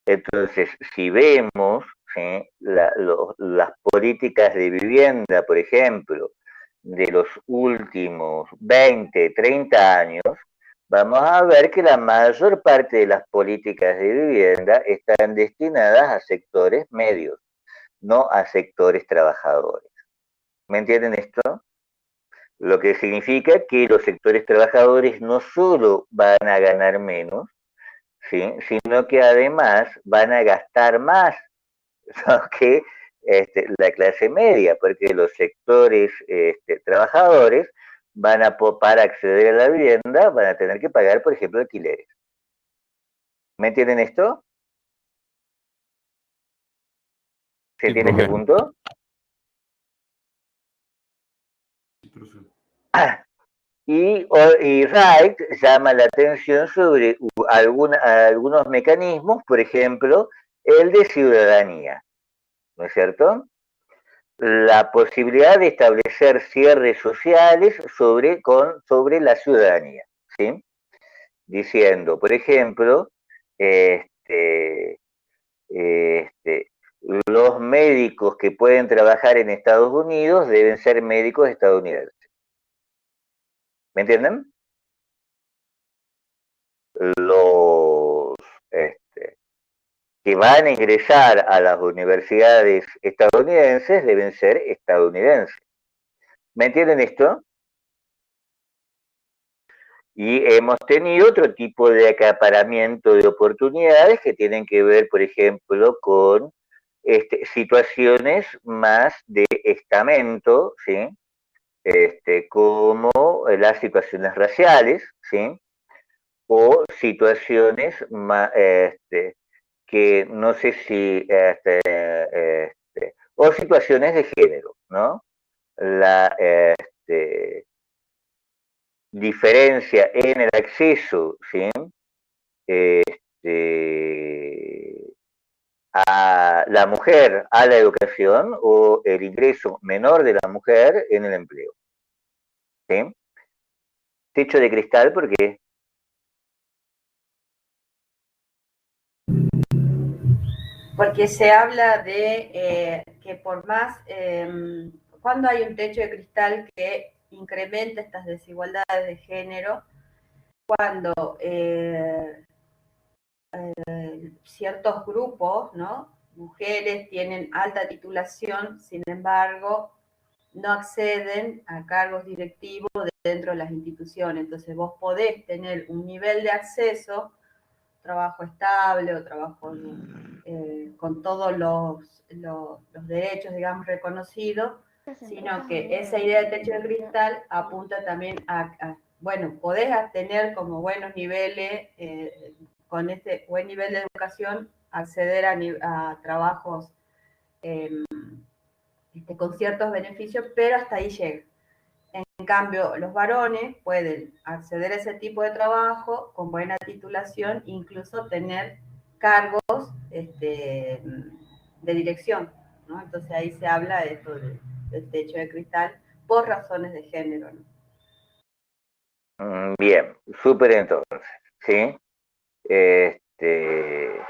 Entonces, si vemos, ¿sí?, las políticas de vivienda, por ejemplo, de los últimos 20, 30 años, vamos a ver que la mayor parte de las políticas de vivienda están destinadas a sectores medios, no a sectores trabajadores. ¿Me entienden esto? Lo que significa que los sectores trabajadores no solo van a ganar menos, ¿sí?, sino que además van a gastar más, ¿no?, que la clase media, porque los sectores trabajadores van a, para acceder a la vivienda, van a tener que pagar, por ejemplo, alquileres. ¿Me entienden esto? ¿Se Sí, entiende este profe. punto? Sí, profe. Y Wright llama la atención sobre algunos mecanismos, por ejemplo, el de ciudadanía, ¿no es cierto? La posibilidad de establecer cierres sociales sobre la ciudadanía, ¿sí? Diciendo, por ejemplo, este, este, los médicos que pueden trabajar en Estados Unidos deben ser médicos estadounidenses. ¿Me entienden? Los que van a ingresar a las universidades estadounidenses deben ser estadounidenses. ¿Me entienden esto? Y hemos tenido otro tipo de acaparamiento de oportunidades que tienen que ver, por ejemplo, con situaciones más de estamento, ¿sí? Como las situaciones raciales, ¿sí? O situaciones más, que no sé si, o situaciones de género, ¿no? La diferencia en el acceso, ¿sí?, a la mujer a la educación o el ingreso menor de la mujer en el empleo. ¿Sí? Techo de cristal porque... Porque se habla de que por más, cuando hay un techo de cristal que incrementa estas desigualdades de género, cuando ciertos grupos, ¿no?, mujeres tienen alta titulación, sin embargo, no acceden a cargos directivos dentro de las instituciones. Entonces vos podés tener un nivel de acceso, trabajo estable o trabajo con todos los derechos, digamos, reconocidos, sino que esa idea de techo de cristal apunta también bueno, podés tener como buenos niveles, con este buen nivel de educación, acceder a trabajos con ciertos beneficios, pero hasta ahí llega. En cambio, los varones pueden acceder a ese tipo de trabajo con buena titulación, incluso tener cargos de dirección, ¿no? Entonces ahí se habla de esto del techo de cristal por razones de género, ¿no? Bien, súper entonces, ¿sí? Este,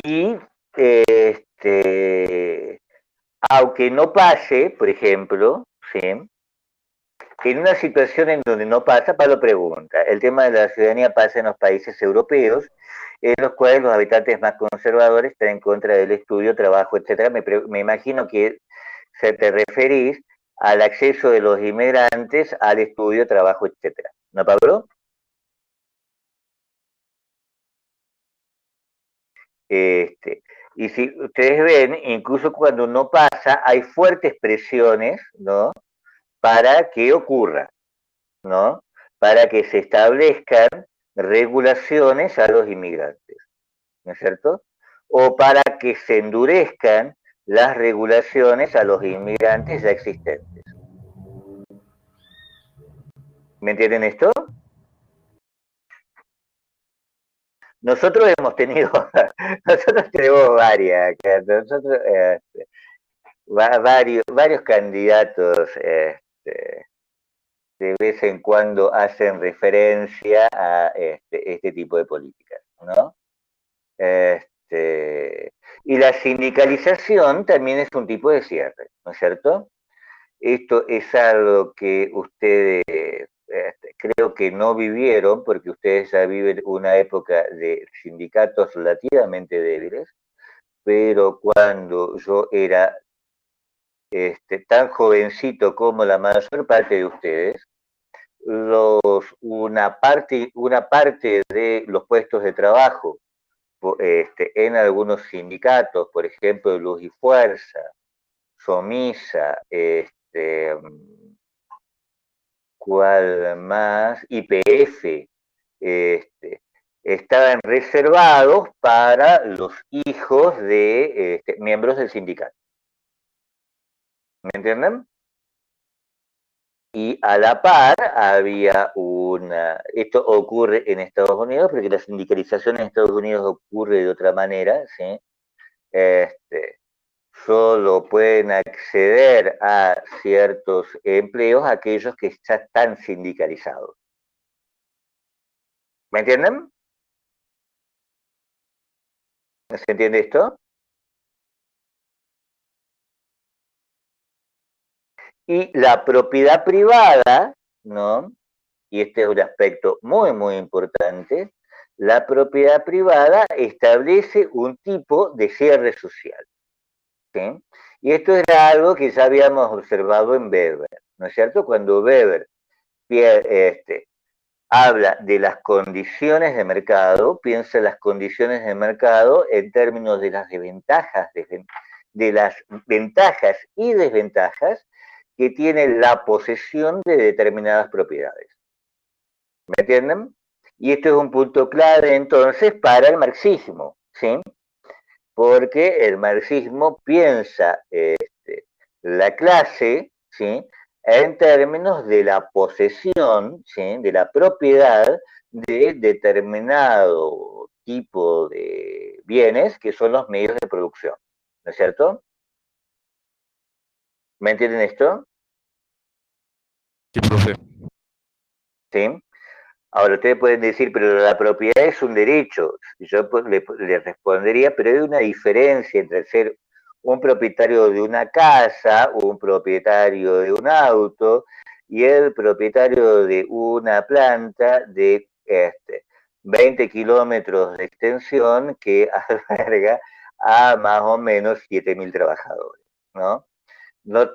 y aunque no pase, por ejemplo, ¿sí? En una situación en donde no pasa, Pablo pregunta, el tema de la ciudadanía pasa en los países europeos, en los cuales los habitantes más conservadores están en contra del estudio, trabajo, etcétera. Me imagino que se te referís al acceso de los inmigrantes al estudio, trabajo, etcétera. ¿No, Pablo? Y si ustedes ven, incluso cuando no pasa, hay fuertes presiones, ¿no? Para que ocurra, ¿no? Para que se establezcan regulaciones a los inmigrantes, ¿no es cierto? O para que se endurezcan las regulaciones a los inmigrantes ya existentes. ¿Me entienden esto? Nosotros hemos tenido, nosotros tenemos varias, nosotros, varios candidatos de vez en cuando hacen referencia a este tipo de políticas, ¿no? Y la sindicalización también es un tipo de cierre, ¿no es cierto? Esto es algo que ustedes creo que no vivieron porque ustedes ya viven una época de sindicatos relativamente débiles, pero cuando yo era tan jovencito como la mayor parte de ustedes, una parte de los puestos de trabajo en algunos sindicatos, por ejemplo, Luz y Fuerza, Somisa, ¿cuál más? YPF, estaban reservados para los hijos de miembros del sindicato. ¿Me entienden? Y a la par había esto ocurre en Estados Unidos, porque la sindicalización en Estados Unidos ocurre de otra manera, ¿sí? Solo pueden acceder a ciertos empleos aquellos que ya están sindicalizados. ¿Me entienden? ¿Se entiende esto? Y la propiedad privada, ¿no? Y este es un aspecto muy, muy importante, la propiedad privada establece un tipo de cierre social, ¿sí? Y esto era algo que ya habíamos observado en Weber, ¿no es cierto? Cuando Weber habla de las condiciones de mercado, piensa en las condiciones de mercado en términos de las desventajas, de las ventajas y desventajas que tiene la posesión de determinadas propiedades. ¿Me entienden? Y esto es un punto clave entonces para el marxismo, ¿sí? Porque el marxismo piensa la clase, ¿sí? En términos de la posesión, ¿sí? De la propiedad de determinado tipo de bienes que son los medios de producción, ¿no es cierto? ¿Me entienden esto? Sí, profe. ¿Sí? Ahora ustedes pueden decir, pero la propiedad es un derecho. Yo le respondería, pero hay una diferencia entre ser un propietario de una casa, un propietario de un auto y el propietario de una planta de 20 kilómetros de extensión que alberga a más o menos 7.000 trabajadores, ¿no? No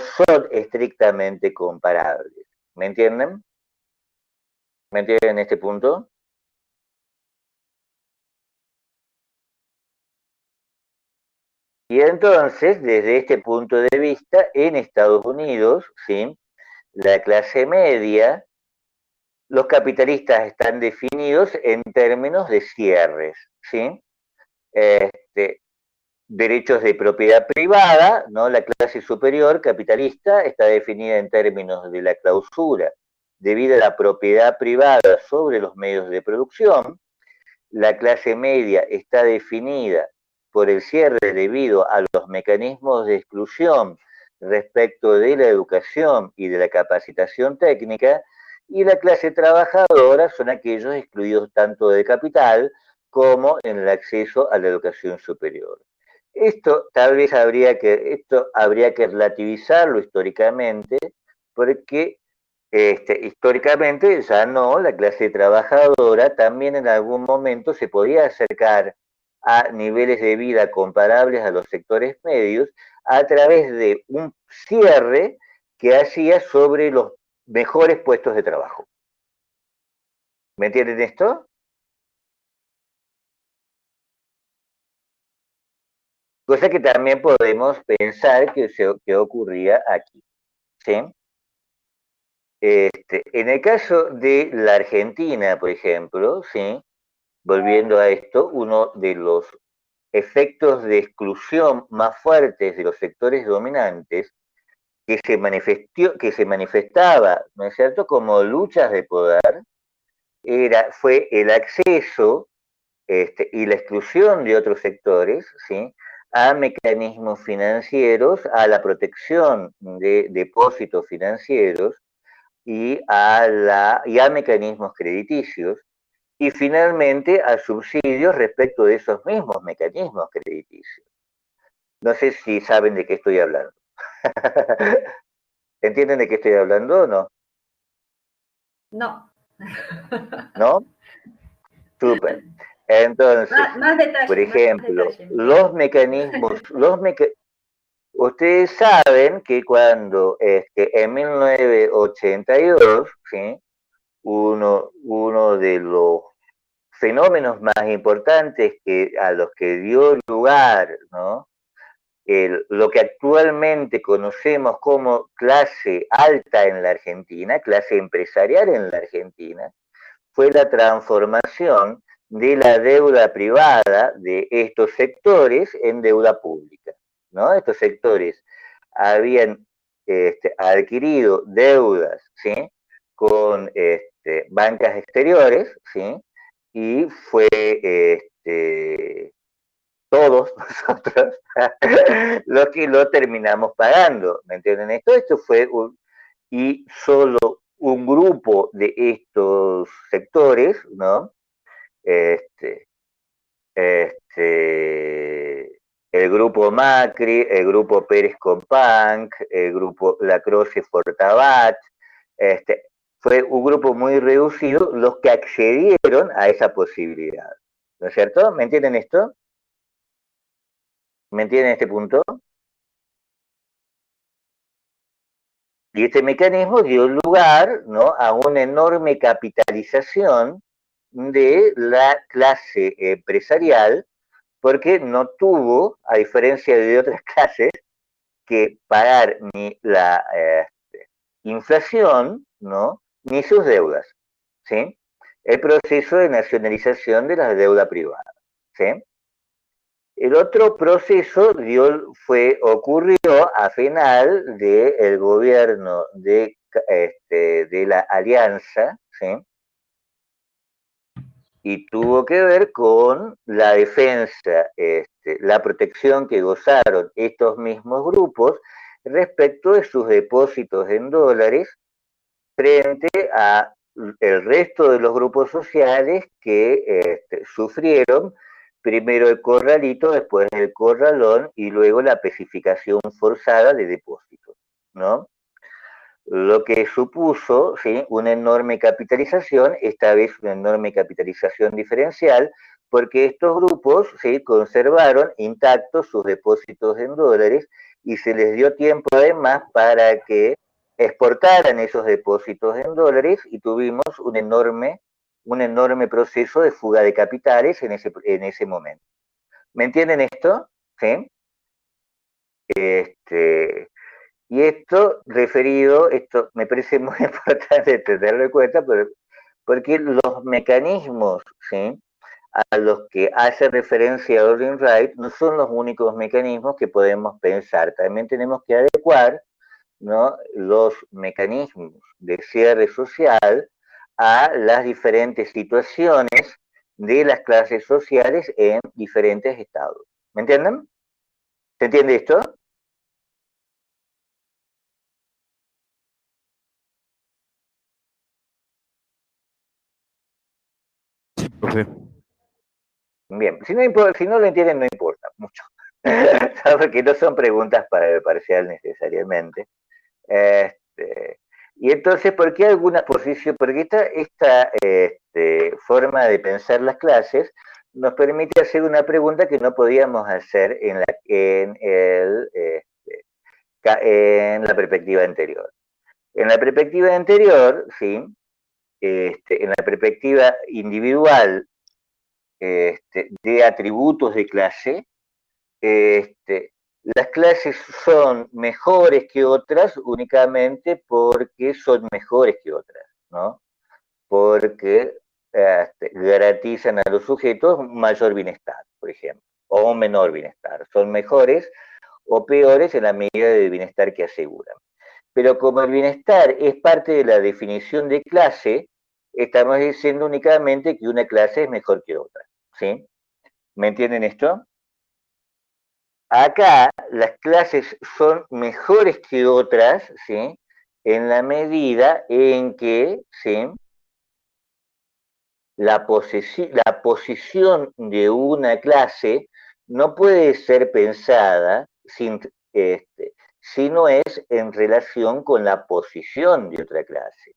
son estrictamente comparables. ¿Me entienden? ¿Me entienden en este punto? Y entonces, desde este punto de vista, en Estados Unidos, ¿sí? La clase media, los capitalistas están definidos en términos de cierres, ¿sí? Este, derechos de propiedad privada, ¿no? La clase superior capitalista está definida en términos de la clausura debido a la propiedad privada sobre los medios de producción. La clase media está definida por el cierre debido a los mecanismos de exclusión respecto de la educación y de la capacitación técnica, y la clase trabajadora son aquellos excluidos tanto del capital como en el acceso a la educación superior. Esto habría que relativizarlo históricamente, porque históricamente ya no, la clase trabajadora también en algún momento se podía acercar a niveles de vida comparables a los sectores medios a través de un cierre que hacía sobre los mejores puestos de trabajo. ¿Me entienden esto? Cosa que también podemos pensar que ocurría aquí. ¿Sí? En el caso de la Argentina, por ejemplo, ¿sí? Volviendo a esto, uno de los efectos de exclusión más fuertes de los sectores dominantes que se manifestaba, ¿no es cierto?, como luchas de poder, fue el acceso y la exclusión de otros sectores, ¿sí?, a mecanismos financieros, a la protección de depósitos financieros y a mecanismos crediticios, y finalmente a subsidios respecto de esos mismos mecanismos crediticios. No sé si saben de qué estoy hablando. ¿Entienden de qué estoy hablando o no? No. ¿No? Súper. Entonces, más detalle, por ejemplo, más detalle. los mecanismos, ustedes saben que cuando en 1982, ¿sí?, uno de los fenómenos más importantes a los que dio lugar, ¿no?, lo que actualmente conocemos como clase alta en la Argentina, clase empresarial en la Argentina, fue la transformación de la deuda privada de estos sectores en deuda pública, ¿no? Estos sectores habían adquirido deudas, ¿sí?, con bancas exteriores, ¿sí?, y fue todos nosotros los que lo terminamos pagando, ¿me entienden? Esto fue y solo un grupo de estos sectores, ¿no? Este, el grupo Macri, el grupo Pérez Companc, el grupo Lacroze Fortabat, fue un grupo muy reducido los que accedieron a esa posibilidad, ¿no es cierto? ¿Me entienden esto? ¿Me entienden este punto? Y este mecanismo dio lugar, ¿no?, a una enorme capitalización de la clase empresarial, porque no tuvo, a diferencia de otras clases, que pagar ni la inflación, ¿no?, ni sus deudas, ¿sí? El proceso de nacionalización de la deuda privada, ¿sí? El otro proceso ocurrió a final del gobierno de la Alianza, ¿sí?, y tuvo que ver con la defensa, la protección que gozaron estos mismos grupos respecto de sus depósitos en dólares frente a el resto de los grupos sociales que sufrieron primero el corralito, después el corralón y luego la especificación forzada de depósitos, ¿no? Lo que supuso, ¿sí?, una enorme capitalización, esta vez una enorme capitalización diferencial, porque estos grupos, ¿sí?, conservaron intactos sus depósitos en dólares y se les dio tiempo además para que exportaran esos depósitos en dólares y tuvimos un enorme proceso de fuga de capitales en ese momento. ¿Me entienden esto? ¿Sí? Y esto me parece muy importante tenerlo en cuenta, porque los mecanismos, ¿sí?, a los que hace referencia Irving Wright no son los únicos mecanismos que podemos pensar. También tenemos que adecuar, ¿no?, los mecanismos de cierre social a las diferentes situaciones de las clases sociales en diferentes estados. ¿Me entienden? ¿Se entiende esto? profe. Bien, si no, si no lo entienden, no importa mucho. Porque no son preguntas para el parcial necesariamente. Y entonces, ¿por qué alguna posición? Porque esta forma de pensar las clases nos permite hacer una pregunta que no podíamos hacer en la perspectiva anterior. En la perspectiva anterior, ¿sí? En la perspectiva individual de atributos de clase, las clases son mejores que otras únicamente porque son mejores que otras, ¿no? Porque garantizan a los sujetos un mayor bienestar, por ejemplo, o un menor bienestar. Son mejores o peores en la medida de bienestar que aseguran. Pero como el bienestar es parte de la definición de clase, estamos diciendo únicamente que una clase es mejor que otra, ¿sí? ¿Me entienden esto? Acá las clases son mejores que otras, ¿sí? En la medida en que, ¿sí? La posición de una clase no puede ser pensada si no es en relación con la posición de otra clase.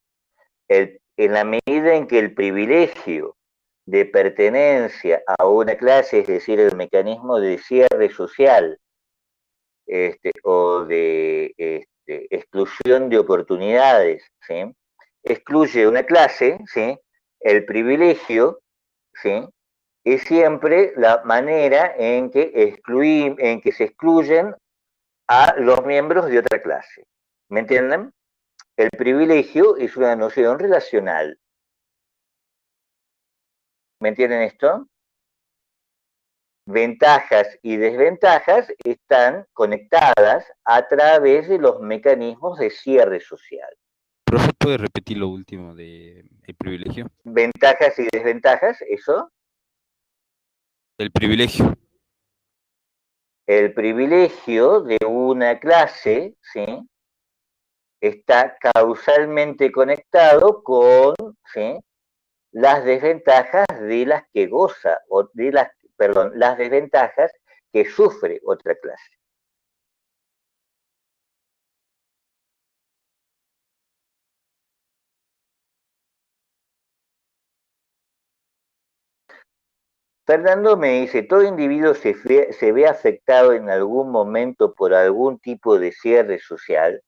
En la medida en que el privilegio de pertenencia a una clase, es decir, el mecanismo de cierre social o de exclusión de oportunidades, ¿sí? Excluye una clase, ¿sí? El privilegio, ¿sí? Es siempre la manera en que se excluyen a los miembros de otra clase. ¿Me entienden? El privilegio es una noción relacional. ¿Me entienden esto? Ventajas y desventajas están conectadas a través de los mecanismos de cierre social. Profe, ¿puede repetir lo último de el privilegio? Ventajas y desventajas, eso. El privilegio. El privilegio de una clase, ¿sí? Está causalmente conectado con, ¿sí? Las desventajas de las que goza, o de las desventajas que sufre otra clase. Fernando me dice, todo individuo se ve afectado en algún momento por algún tipo de cierre social.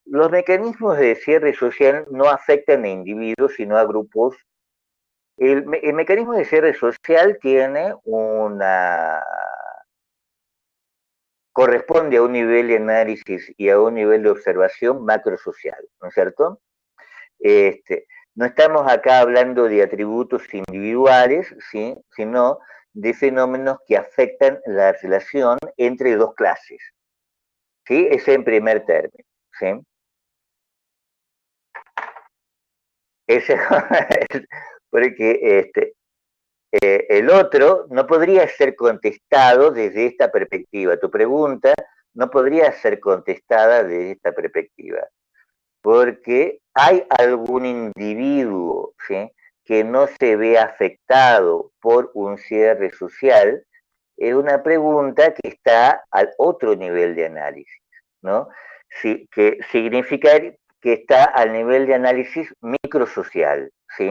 Los mecanismos de cierre social no afectan a individuos, sino a grupos. El mecanismo de cierre social corresponde a un nivel de análisis y a un nivel de observación macrosocial, ¿no es cierto? No estamos acá hablando de atributos individuales, ¿sí? Sino de fenómenos que afectan la relación entre dos clases. ¿Sí? Ese en primer término. ¿Sí? Ese, porque el otro no podría ser contestado desde esta perspectiva. Tu pregunta no podría ser contestada desde esta perspectiva. Porque hay algún individuo, ¿sí? Que no se ve afectado por un cierre social, es una pregunta que está al otro nivel de análisis, ¿no? Sí, que significa que está al nivel de análisis microsocial, ¿sí?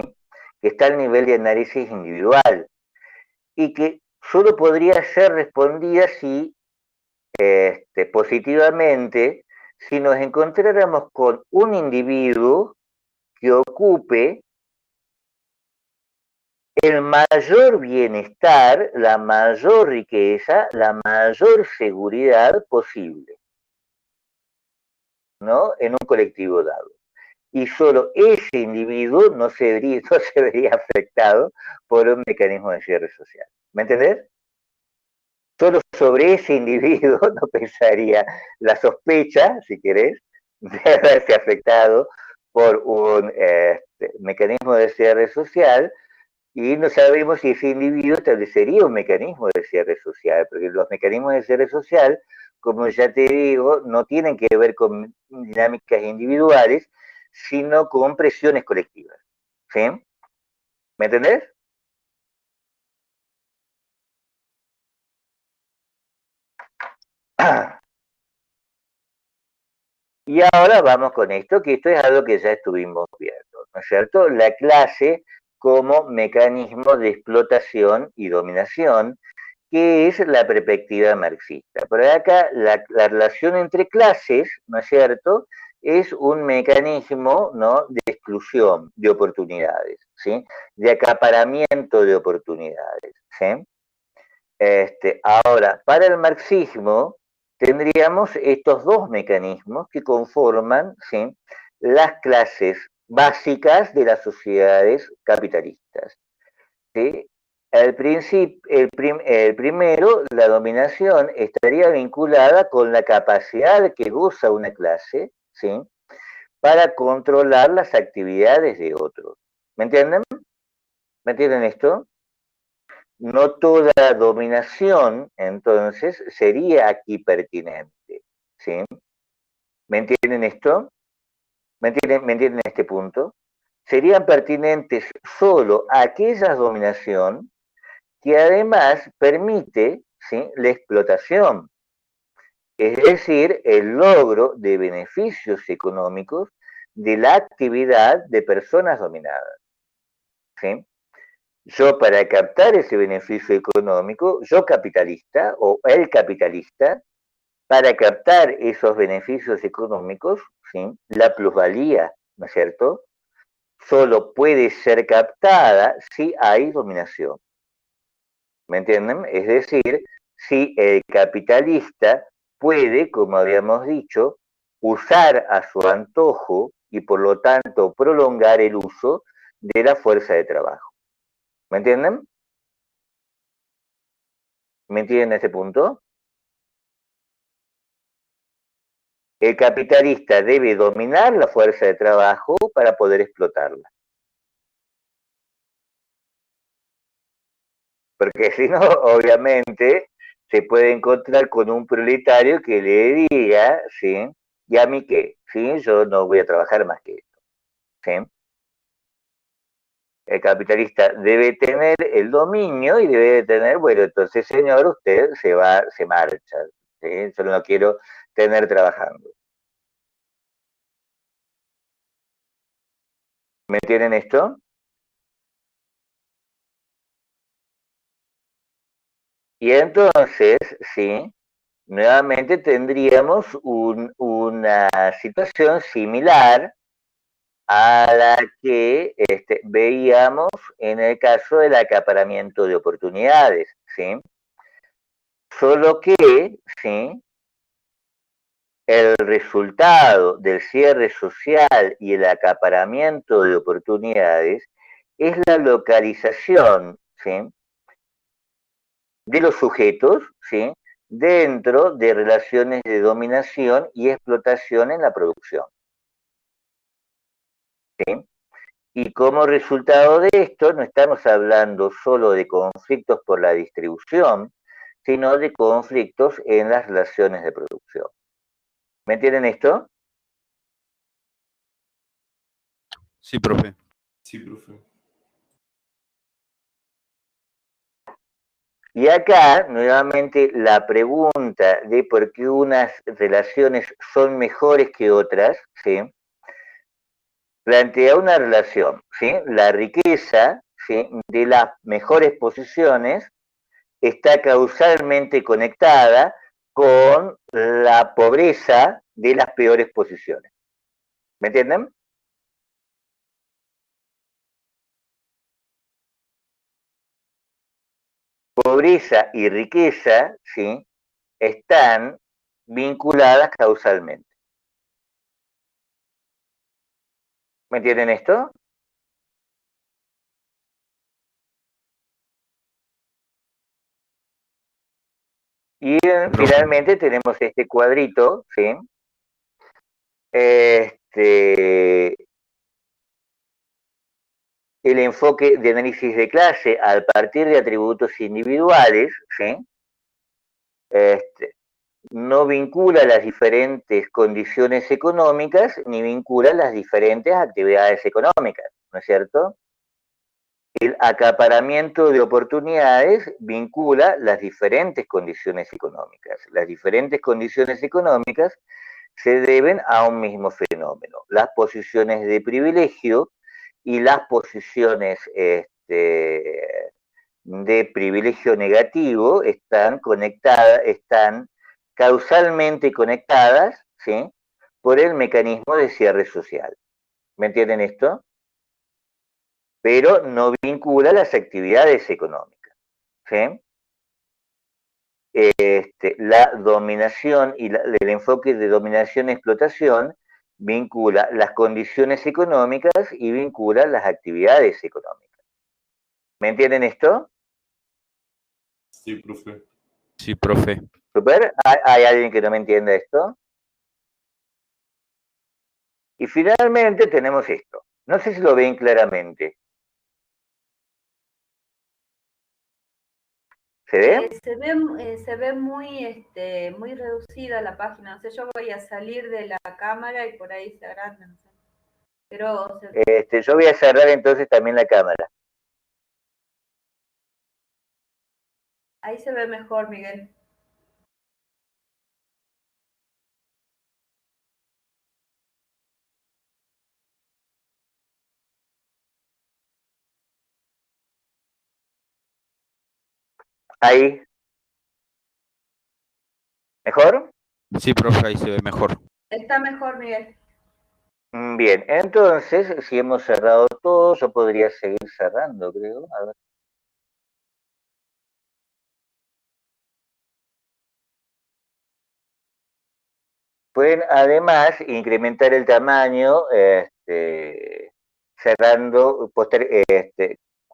Que está al nivel de análisis individual y que solo podría ser respondida si positivamente si nos encontráramos con un individuo que ocupe el mayor bienestar, la mayor riqueza, la mayor seguridad posible, ¿no? En un colectivo dado. Y solo ese individuo no se vería afectado por un mecanismo de cierre social. ¿Me entendés? Solo sobre ese individuo no pensaría la sospecha, si querés, de haberse afectado por un mecanismo de cierre social, y no sabemos si ese individuo establecería un mecanismo de cierre social, porque los mecanismos de cierre social, como ya te digo, no tienen que ver con dinámicas individuales, sino con presiones colectivas. ¿Sí? ¿Me entendés? Y ahora vamos con esto, que esto es algo que ya estuvimos viendo, ¿no es cierto? La clase como mecanismo de explotación y dominación, que es la perspectiva marxista. Por acá la relación entre clases, ¿no es cierto?, es un mecanismo, ¿no?, de exclusión de oportunidades, ¿sí?, de acaparamiento de oportunidades, ¿sí? Ahora, para el marxismo tendríamos estos dos mecanismos que conforman, ¿sí?, las clases básicas de las sociedades capitalistas, ¿sí? El primero, la dominación, estaría vinculada con la capacidad que goza una clase, ¿sí?, para controlar las actividades de otros. ¿Me entienden? ¿Me entienden esto? No toda dominación, entonces, sería aquí pertinente, ¿sí? ¿Me entienden esto? ¿Me entienden este punto? Serían pertinentes solo aquella dominación que además permite, ¿sí?, la explotación, es decir, el logro de beneficios económicos de la actividad de personas dominadas, ¿sí? Yo, para captar ese beneficio económico, yo capitalista o el capitalista, para captar esos beneficios económicos, ¿sí?, la plusvalía, ¿no es cierto?, solo puede ser captada si hay dominación. ¿Me entienden? Es decir, si el capitalista puede, como habíamos dicho, usar a su antojo y por lo tanto prolongar el uso de la fuerza de trabajo. ¿Me entienden? ¿Me entienden ese punto? El capitalista debe dominar la fuerza de trabajo para poder explotarla. Porque si no, obviamente, se puede encontrar con un proletario que le diga, ¿sí?, ¿y a mí qué? ¿Sí? Yo no voy a trabajar más que esto, ¿sí? El capitalista debe tener el dominio y debe tener, bueno, entonces, señor, usted se marcha, ¿sí? Yo no lo quiero tener trabajando. ¿Me entienden esto? Y entonces, sí, nuevamente tendríamos una situación similar a la que veíamos en el caso del acaparamiento de oportunidades, ¿sí? Solo que, ¿sí?, el resultado del cierre social y el acaparamiento de oportunidades es la localización, ¿sí?, de los sujetos, ¿sí?, dentro de relaciones de dominación y explotación en la producción, ¿sí? Y como resultado de esto, no estamos hablando solo de conflictos por la distribución, sino de conflictos en las relaciones de producción. ¿Me entienden esto? Sí, profe. Sí, profe. Y acá, nuevamente, la pregunta de por qué unas relaciones son mejores que otras, ¿sí?, plantea una relación, ¿sí? La riqueza, ¿sí?, de las mejores posiciones está causalmente conectada con la pobreza de las peores posiciones. ¿Me entienden? Pobreza y riqueza, ¿sí?, están vinculadas causalmente. ¿Me entienden esto? Y finalmente tenemos este cuadrito, ¿sí? El enfoque de análisis de clase a partir de atributos individuales, ¿sí?, no vincula las diferentes condiciones económicas ni vincula las diferentes actividades económicas, ¿no es cierto? El acaparamiento de oportunidades vincula las diferentes condiciones económicas. Las diferentes condiciones económicas se deben a un mismo fenómeno. Las posiciones de privilegio y las posiciones de privilegio negativo están conectadas, están causalmente conectadas, ¿sí?, por el mecanismo de cierre social. ¿Me entienden esto? Pero no vincula las actividades económicas, ¿sí? La dominación y el enfoque de dominación-explotación vincula las condiciones económicas y vincula las actividades económicas. ¿Me entienden esto? Sí, profe. Sí, profe. ¿Super? ¿Hay alguien que no me entienda esto? Y finalmente tenemos esto. No sé si lo ven claramente. ¿Se ve? Se ve muy, muy reducida la página. No sé, yo voy a salir de la cámara y por ahí se agranda. No sé. Pero Yo voy a cerrar entonces también la cámara. ahí se ve mejor, Miguel. Ahí. ¿Mejor? Sí, profe, ahí se ve mejor. Está mejor, Miguel. Bien, entonces, si hemos cerrado todo, yo podría seguir cerrando, creo. A ver. Pueden además incrementar el tamaño, cerrando,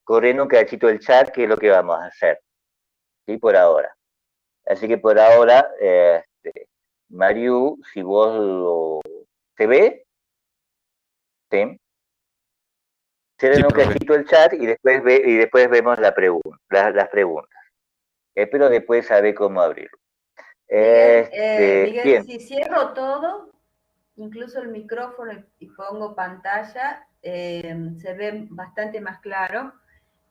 corriendo un cachito el chat, que es lo que vamos a hacer, ¿sí? Por ahora. Así que por ahora, Mariu, si vos ¿se ve? ¿Sí? Cierren Sí, un profe. cachito el chat y después vemos las preguntas. Espero después saber cómo abrirlo. Miguel, Bien, si cierro todo, incluso el micrófono y pongo pantalla, se ve bastante más claro,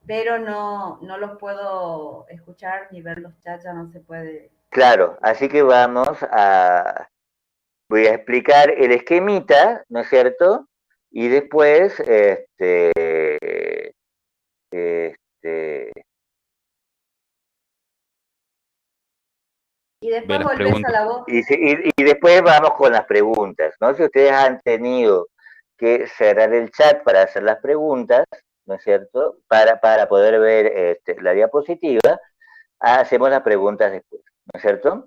pero no los puedo escuchar ni ver los chats, ya no se puede. claro, así que voy a explicar el esquemita, ¿no es cierto? Y después, Y Ve después las volvés a preguntas. la voz. y después vamos con las preguntas, ¿no? Si ustedes han tenido que cerrar el chat para hacer las preguntas, ¿no es cierto? Para poder ver la diapositiva, hacemos las preguntas después, ¿no es cierto?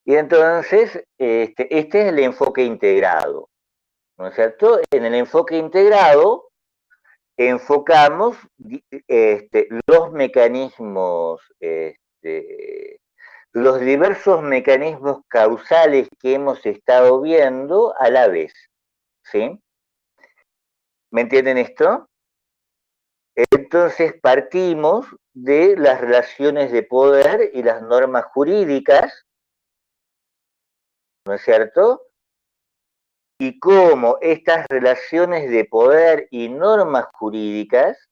Y entonces, este es el enfoque integrado, ¿no es cierto? En el enfoque integrado enfocamos los mecanismos, los diversos mecanismos causales que hemos estado viendo a la vez, ¿sí? ¿Me entienden esto? Entonces partimos de las relaciones de poder y las normas jurídicas, ¿no es cierto? Y cómo estas relaciones de poder y normas jurídicas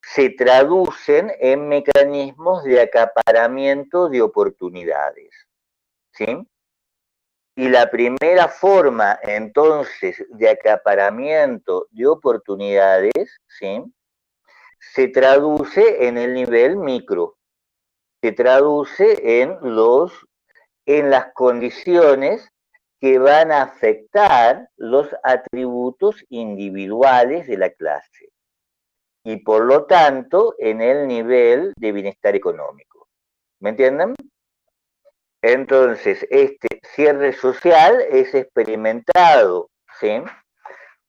se traducen en mecanismos de acaparamiento de oportunidades, ¿sí? Y la primera forma, entonces, de acaparamiento de oportunidades, ¿sí?, se traduce en el nivel micro, se traduce en las condiciones que van a afectar los atributos individuales de la clase y por lo tanto en el nivel de bienestar económico. ¿Me entienden? Entonces, este cierre social es experimentado, ¿sí?,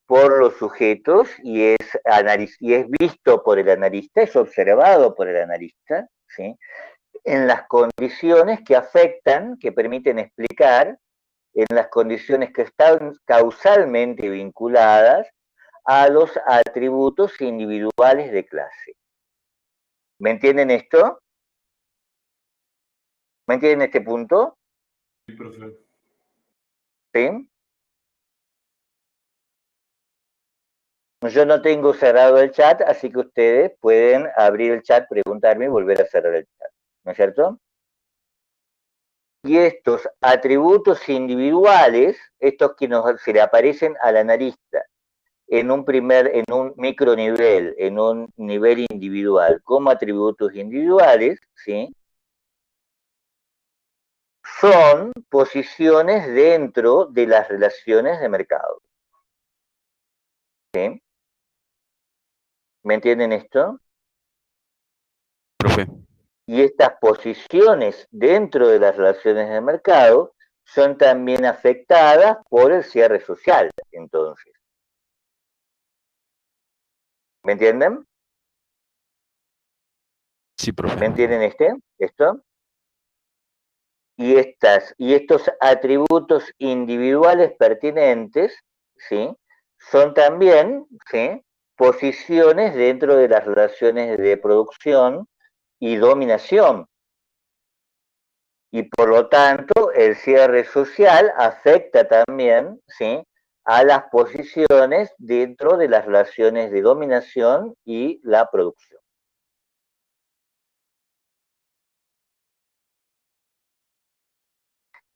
por los sujetos y es visto por el analista, es observado por el analista, ¿sí?, en las condiciones que afectan, que permiten explicar, en las condiciones que están causalmente vinculadas a los atributos individuales de clase. ¿Me entienden esto? ¿Me entienden este punto? Sí, profe. ¿Sí? Yo no tengo cerrado el chat, así que ustedes pueden abrir el chat, preguntarme y volver a cerrar el chat, ¿no es cierto? Y estos atributos individuales, estos que se le aparecen al analista en un micronivel, en un nivel individual, como atributos individuales, ¿sí? Son posiciones dentro de las relaciones de mercado. ¿Sí? ¿Me entienden esto? Profe. Y estas posiciones dentro de las relaciones de mercado son también afectadas por el cierre social, entonces. ¿Me entienden? Sí, profe. ¿Me entienden esto? Y estos atributos individuales pertinentes, ¿sí? Son también, ¿sí? Posiciones dentro de las relaciones de producción y dominación. Y por lo tanto, el cierre social afecta también, ¿sí? A las posiciones dentro de las relaciones de dominación y la producción.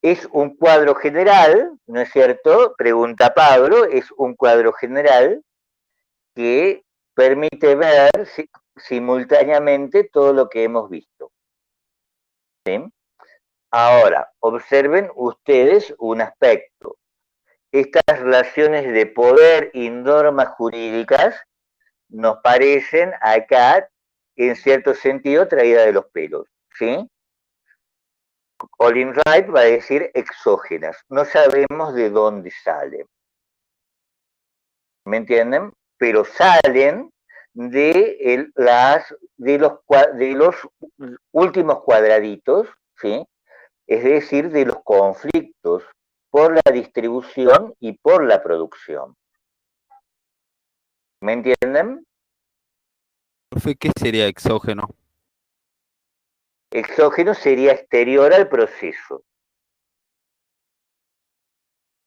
Es un cuadro general, ¿no es cierto? Pregunta Pablo, es un cuadro general que permite ver simultáneamente todo lo que hemos visto. ¿Sí? Ahora, observen ustedes un aspecto. Estas relaciones de poder y normas jurídicas nos parecen acá, en cierto sentido, traídas de los pelos. ¿Sí? Colin Wright va a decir exógenas. No sabemos de dónde salen. ¿Me entienden? Pero salen de los últimos cuadraditos, ¿sí? Es decir, de los conflictos por la distribución y por la producción. ¿Me entienden? Profe, ¿qué sería exógeno? Exógeno sería exterior al proceso.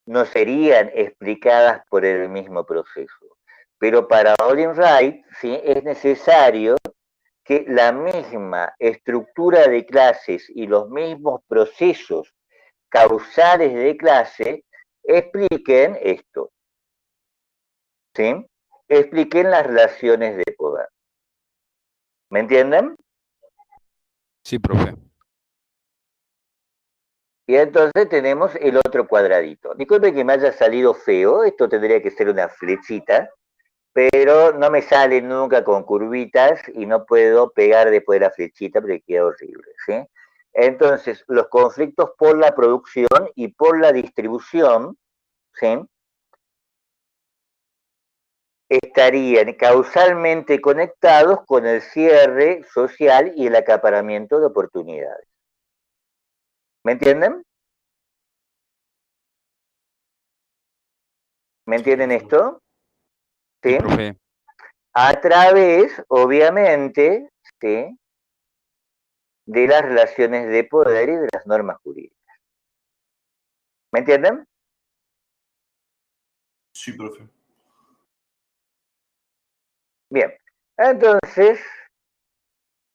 No serían explicadas por el mismo proceso. Pero para Olin Wright, ¿sí? Es necesario que la misma estructura de clases y los mismos procesos causales de clase expliquen esto, ¿sí? Expliquen las relaciones de poder. ¿Me entienden? Sí, profe. Y entonces tenemos el otro cuadradito. Disculpe que me haya salido feo, esto tendría que ser una flechita, pero no me sale nunca con curvitas y no puedo pegar después de la flechita porque queda horrible, ¿sí? Entonces, los conflictos por la producción y por la distribución, ¿sí? Estarían causalmente conectados con el cierre social y el acaparamiento de oportunidades. ¿Me entienden? ¿Me entienden esto? Sí, ¿Sí? profe. A través, obviamente, ¿sí? De las relaciones de poder y de las normas jurídicas. ¿Me entienden? Sí, profe. Bien, entonces,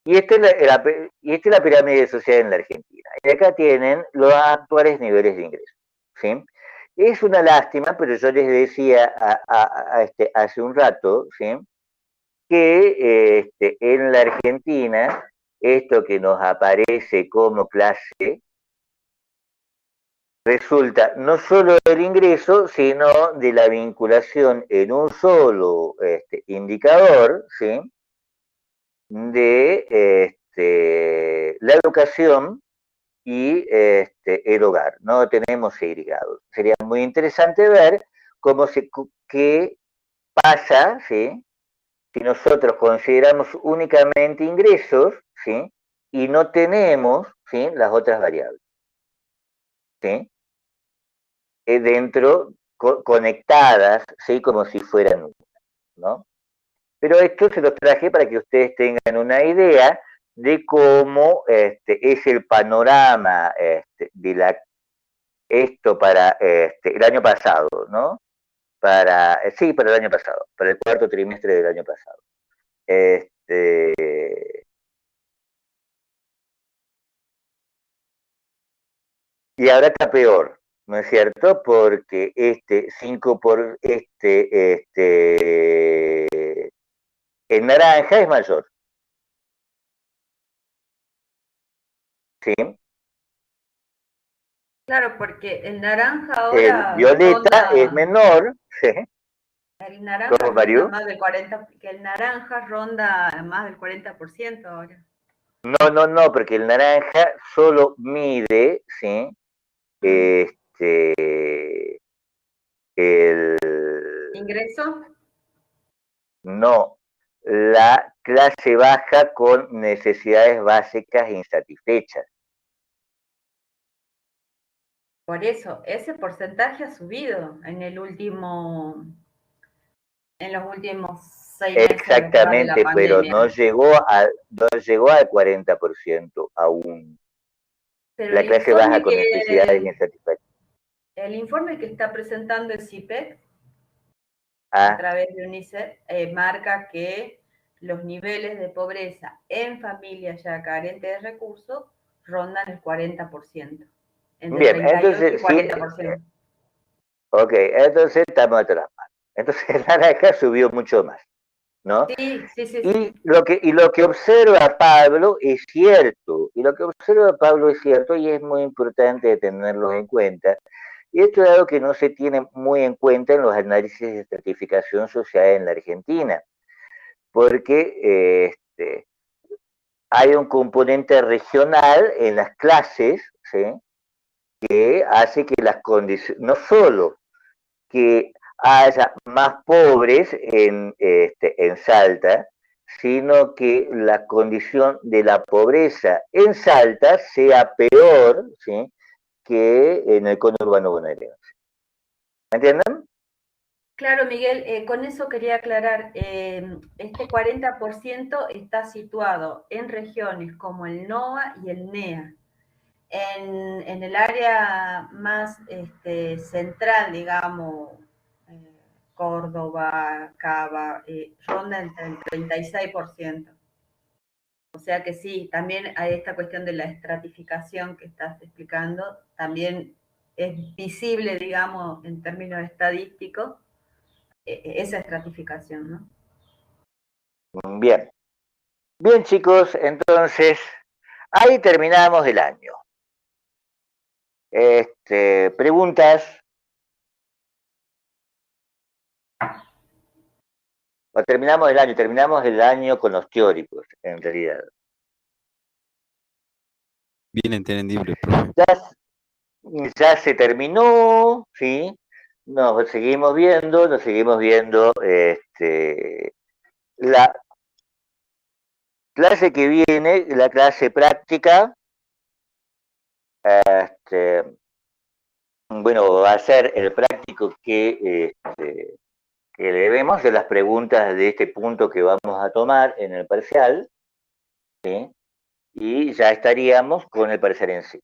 y esta es la pirámide de sociedad en la Argentina. Y acá tienen los actuales niveles de ingreso. ¿Sí? Es una lástima, pero yo les decía hace un rato, ¿sí? Que en la Argentina, esto que nos aparece como clase, resulta no solo del ingreso, sino de la vinculación en un solo indicador, ¿sí? De la educación y el hogar. No tenemos segregados. Sería muy interesante ver qué pasa, ¿sí? Si nosotros consideramos únicamente ingresos, ¿sí? Y no tenemos, ¿sí? Las otras variables, ¿sí? Conectadas, ¿sí? Como si fueran una, ¿no? Pero esto se los traje para que ustedes tengan una idea de cómo es el panorama de esto para el año pasado, ¿no? sí, para el año pasado, para el cuarto trimestre del año pasado. Y ahora está peor, ¿no es cierto? Porque 5 por en naranja es mayor. ¿Sí? Claro, porque el naranja El ahora violeta es menor. ¿Sí? El naranja ¿Cómo, ronda Mario? más del 40%, que el naranja ronda más del 40% ahora. No, porque el naranja solo mide, ¿sí? El... ¿Ingreso? No, la clase baja con necesidades básicas insatisfechas. Por eso, ese porcentaje ha subido en los últimos 6 meses. Exactamente, pero no llegó al 40% aún. Pero La clase baja con necesidades insatisfechas. El informe que está presentando el CIPEC a través de UNICEF marca que los niveles de pobreza en familias ya carentes de recursos rondan el 40%. Entre Bien, 38 entonces, y 40%. Sí, ok, entonces estamos atrás. Entonces el naranja subió mucho más, ¿no? Sí. Y lo que observa Pablo es cierto, y es muy importante tenerlo en cuenta. Y esto es algo que no se tiene muy en cuenta en los análisis de estratificación social en la Argentina, porque hay un componente regional en las clases, ¿sí? Que hace que las condiciones, no solo que haya más pobres en Salta, sino que la condición de la pobreza en Salta sea peor, ¿sí? Que en el conurbano bonaerense. ¿Me entienden? Claro, Miguel, con eso quería aclarar, este 40% está situado en regiones como el NOA y el NEA. En el área más central, digamos, Córdoba, Cava, ronda entre el 36%. O sea que sí, también hay esta cuestión de la estratificación que estás explicando, también es visible, digamos, en términos estadísticos, esa estratificación, ¿no? Bien. Bien, chicos, entonces, ahí terminamos el año. ¿Preguntas? O terminamos el año con los teóricos, en realidad. Bien entendible, profe. Ya se terminó, ¿sí? Nos seguimos viendo. La clase que viene, la clase práctica, bueno, va a ser el práctico que le vemos de las preguntas de este punto que vamos a tomar en el parcial, ¿sí? Y ya estaríamos con el parcial en sí.